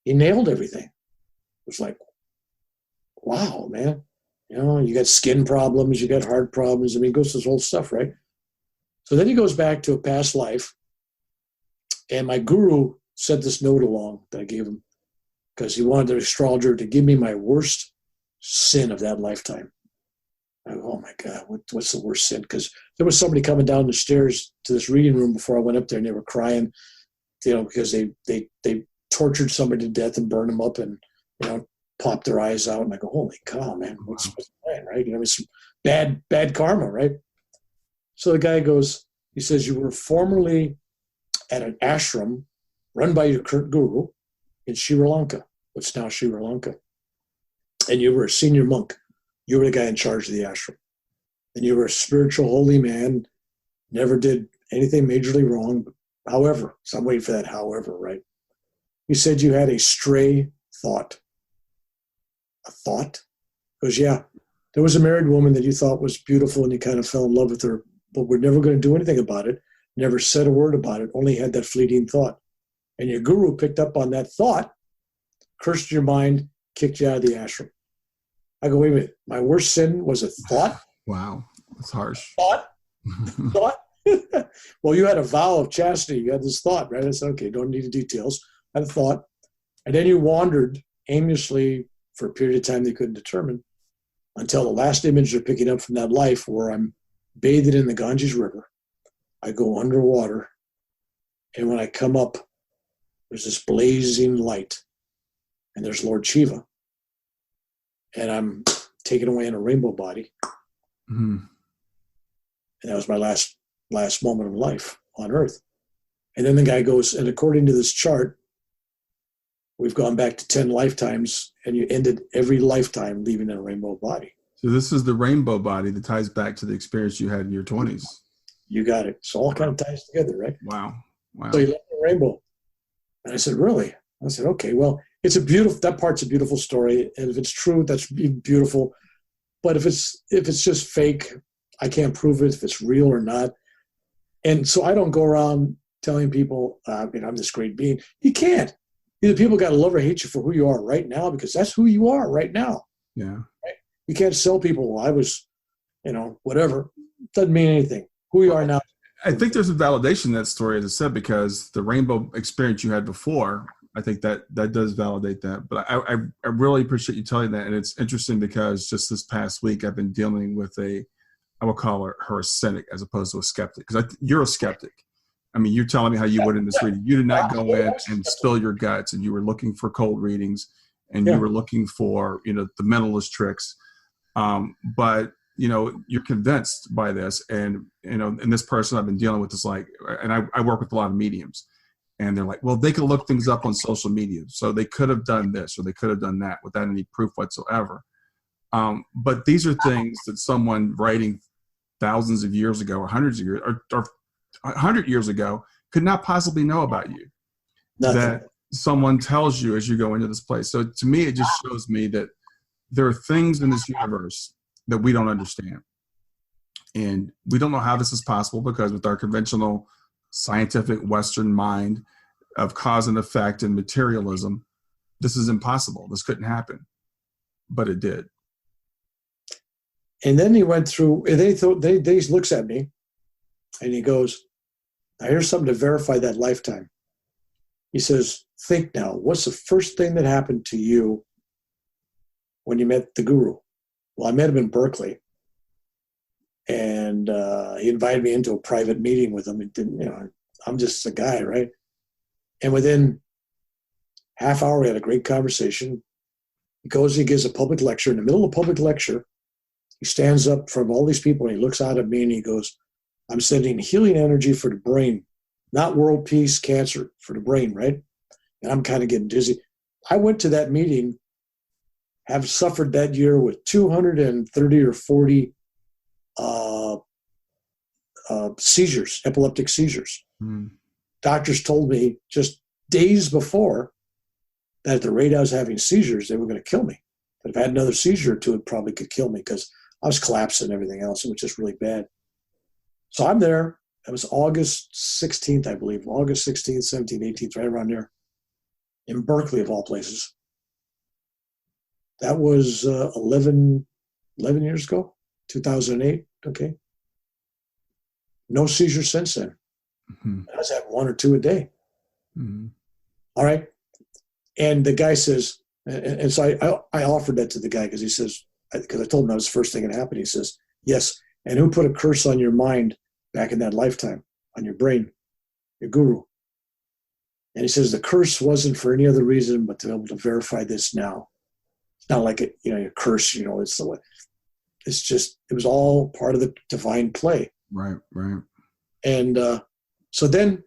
He nailed everything. It was like, wow, man. You got skin problems, you got heart problems. I mean, it goes to this whole stuff, right? So then he goes back to a past life, and my guru sent this note along that I gave him, because he wanted the astrologer to give me my worst sin of that lifetime. I go, oh my God, what's the worst sin? Because there was somebody coming down the stairs to this reading room before I went up there, and they were crying, because they tortured somebody to death and burned them up and, popped their eyes out. And I go, holy cow, man, what's the plan, right? It's some bad karma, right? So the guy goes, he says, you were formerly at an ashram run by your current guru in Sri Lanka, what's now Sri Lanka. And you were a senior monk. You were the guy in charge of the ashram. And you were a spiritual holy man, never did anything majorly wrong. However, so I'm waiting for that however, right? You said you had a stray thought. A thought? Because, yeah, there was a married woman that you thought was beautiful and you kind of fell in love with her, but we're never going to do anything about it, never said a word about it, only had that fleeting thought. And your guru picked up on that thought, cursed your mind, kicked you out of the ashram. I go, wait a minute, my worst sin was a thought? Wow, that's harsh. Thought? Well, you had a vow of chastity. You had this thought, right? I said, okay, don't need the details. I had a thought. And then you wandered aimlessly for a period of time they couldn't determine until the last image they're picking up from that life, where I'm bathed in the Ganges River. I go underwater. And when I come up, there's this blazing light. And there's Lord Shiva. And I'm taken away in a rainbow body. Mm-hmm. And that was my last moment of life on Earth. And then the guy goes, and according to this chart, we've gone back to 10 lifetimes, and you ended every lifetime leaving in a rainbow body. So this is the rainbow body that ties back to the experience you had in your 20s. You got it. So all kind of ties together, right? Wow. So you love the rainbow. And I said, really? I said, okay, well, that part's a beautiful story. And if it's true, that's beautiful. But if it's just fake, I can't prove it if it's real or not. And so I don't go around telling people, I'm this great being. You can't. Either people got to love or hate you for who you are right now, because that's who you are right now. Yeah. Right? You can't sell people, well, I was, whatever. Doesn't mean anything. Who you are now. I think there's a validation in that story, as I said, because the rainbow experience you had before, I think that does validate that. But I really appreciate you telling that. And it's interesting because just this past week, I've been dealing with I will call her a cynic as opposed to a skeptic, because you're a skeptic. I mean, you're telling me how you would in this reading. You did not go in and spill your guts, and you were looking for cold readings, and you were looking for, the mentalist tricks. But, you're convinced by this. And, and this person I've been dealing with is like, and I work with a lot of mediums, and they're like, well, they can look things up on social media. So they could have done this or they could have done that without any proof whatsoever. But these are things that someone writing thousands of years ago or hundreds of years or 100 years ago could not possibly know about you. Nothing. That someone tells you as you go into this place. So to me, it just shows me that there are things in this universe that we don't understand. And we don't know how this is possible, because with our conventional scientific Western mind of cause and effect and materialism, this is impossible. This couldn't happen. But it did. And then he went through, and he looks at me and he goes, now here's something to verify that lifetime. He says, think now, what's the first thing that happened to you when you met the guru? Well, I met him in Berkeley, and he invited me into a private meeting with him. It didn't, I'm just a guy, right? And within half hour, we had a great conversation. He gives a public lecture. In the middle of a public lecture, he stands up from all these people and he looks out at me and he goes, I'm sending healing energy for the brain, not world peace, cancer, for the brain, right? And I'm kind of getting dizzy. I went to that meeting, have suffered that year with 230 or 40 seizures, epileptic seizures. Mm. Doctors told me just days before that at the rate I was having seizures, they were going to kill me. But if I had another seizure or two, it probably could kill me, because I was collapsing and everything else. It was just really bad. So I'm there. It was August 16th, I believe. August 16th, 17th, 18th, right around there. In Berkeley, of all places. That was 11 years ago, 2008, okay? No seizures since then. Mm-hmm. I was having one or two a day. Mm-hmm. All right? And the guy says, and so I offered that to the guy, because he says, because I told him that was the first thing that happened. He says, yes, and who put a curse on your mind back in that lifetime, on your brain? Your guru. And he says the curse wasn't for any other reason but to be able to verify this now. It's not like your curse, it's just, it was all part of the divine play. Right. And so then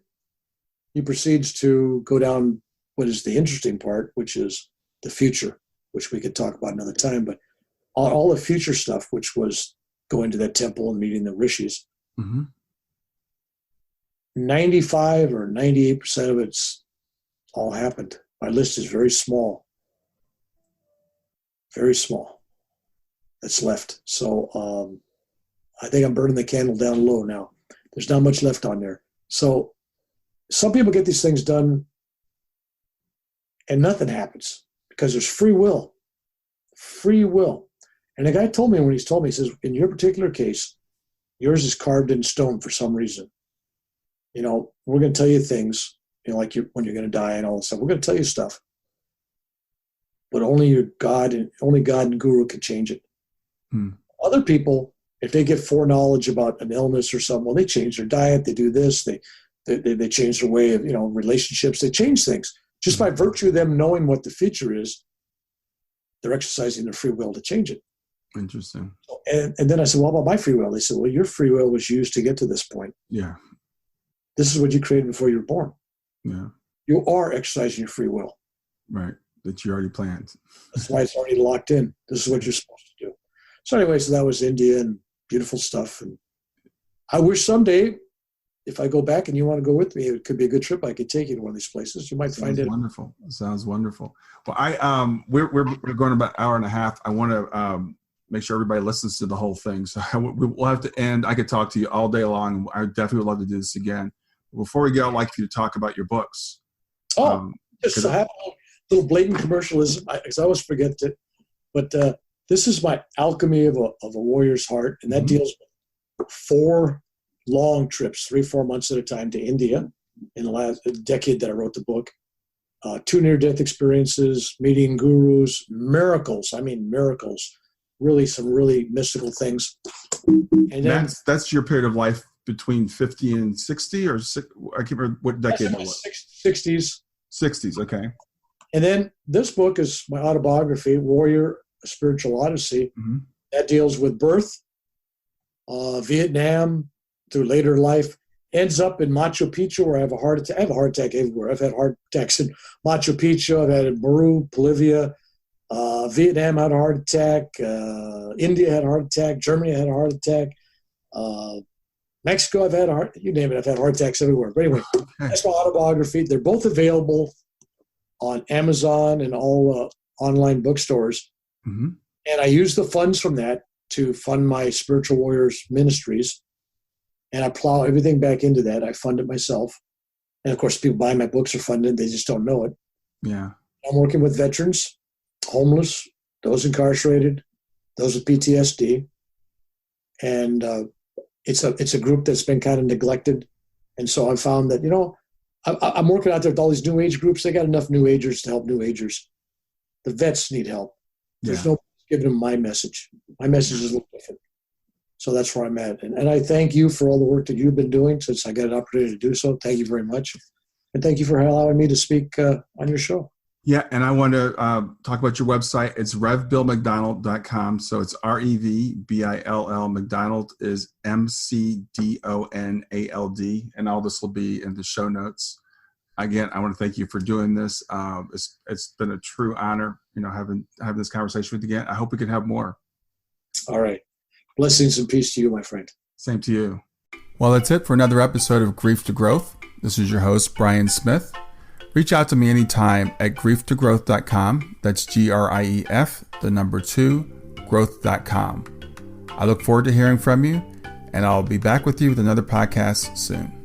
he proceeds to go down what is the interesting part, which is the future, which we could talk about another time, but all the future stuff, which was going to that temple and meeting the rishis. Mm-hmm. 95 or 98% of it's all happened. My list is very small. Very small. That's left. So I think I'm burning the candle down low now. There's not much left on there. So some people get these things done and nothing happens because there's free will. Free will. And the guy told me when he's told me, he says, in your particular case, yours is carved in stone for some reason. We're going to tell you things, like when you're going to die and all this stuff. We're going to tell you stuff. But only God and Guru can change it. Hmm. Other people, if they get foreknowledge about an illness or something, well, they change their diet, they do this, they change their way of, relationships, they change things. Just by virtue of them knowing what the future is, they're exercising their free will to change it. Interesting. And then I said, well, about my free will? They said, well, your free will was used to get to this point. Yeah. This is what you created before you were born. Yeah. You are exercising your free will. Right. That you already planned. That's why it's already locked in. This is what you're supposed to do. So anyway, so that was India and beautiful stuff. And I wish someday, if I go back and you want to go with me, it could be a good trip. I could take you to one of these places. You might find it wonderful. Sounds wonderful. Well, we're going about an hour and a half. I want to make sure everybody listens to the whole thing. So we'll have to end. I could talk to you all day long. I definitely would love to do this again. Before we go, I'd like you to talk about your books. Just have a little blatant commercialism, because I always forget it. But this is my Alchemy of a Warrior's Heart, and that deals with 4 long trips, 3-4 months at a time, to India in the last decade that I wrote the book. 2 near-death experiences, meeting gurus, miracles. I mean, miracles. Really, some really mystical things. And then that's your period of life between 50 and 60, or I can't remember what decade it was. 60s. 60s, okay. And then this book is my autobiography, Warrior: A Spiritual Odyssey. That deals with birth, Vietnam, through later life, ends up in Machu Picchu, where I have a heart attack. I have a heart attack everywhere. I've had heart attacks in Machu Picchu. I've had it in Peru, Bolivia. Vietnam had a heart attack. India had a heart attack. Germany had a heart attack. Mexico, I've had you name it. I've had heart attacks everywhere. But anyway, that's my autobiography. They're both available on Amazon and all online bookstores. And I use the funds from that to fund my Spiritual Warriors ministries. And I plow everything back into that. I fund it myself. And of course, people buying my books are funded. They just don't know it. Yeah. I'm working with veterans, homeless, those incarcerated, those with PTSD. And it's a group that's been kind of neglected. And so I found that, I'm working out there with all these New Age groups. They got enough New Agers to help New Agers. The vets need help. There's nobody giving them my message. My message is a little different. So that's where I'm at. And I thank you for all the work that you've been doing since I got an opportunity to do so. Thank you very much. And thank you for allowing me to speak on your show. Yeah, and I want to talk about your website. It's revbillmcdonald.com. So it's REVBILL. McDonald is McDonald. And all this will be in the show notes. Again, I want to thank you for doing this. It's been a true honor, having this conversation with you again. I hope we can have more. All right. Blessings and peace to you, my friend. Same to you. Well, that's it for another episode of Grief to Growth. This is your host, Brian Smith. Reach out to me anytime at grieftogrowth.com. That's GRIEF, growth.com. I look forward to hearing from you, and I'll be back with you with another podcast soon.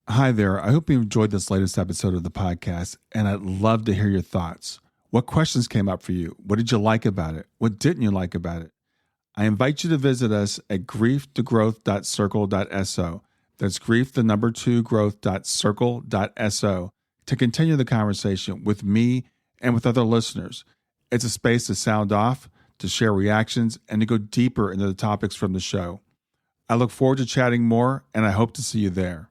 Hi there. I hope you enjoyed this latest episode of the podcast, and I'd love to hear your thoughts. What questions came up for you? What did you like about it? What didn't you like about it? I invite you to visit us at grieftogrowth.circle.so. That's growth2growth.circle.so to continue the conversation with me and with other listeners. It's a space to sound off, to share reactions, and to go deeper into the topics from the show. I look forward to chatting more, and I hope to see you there.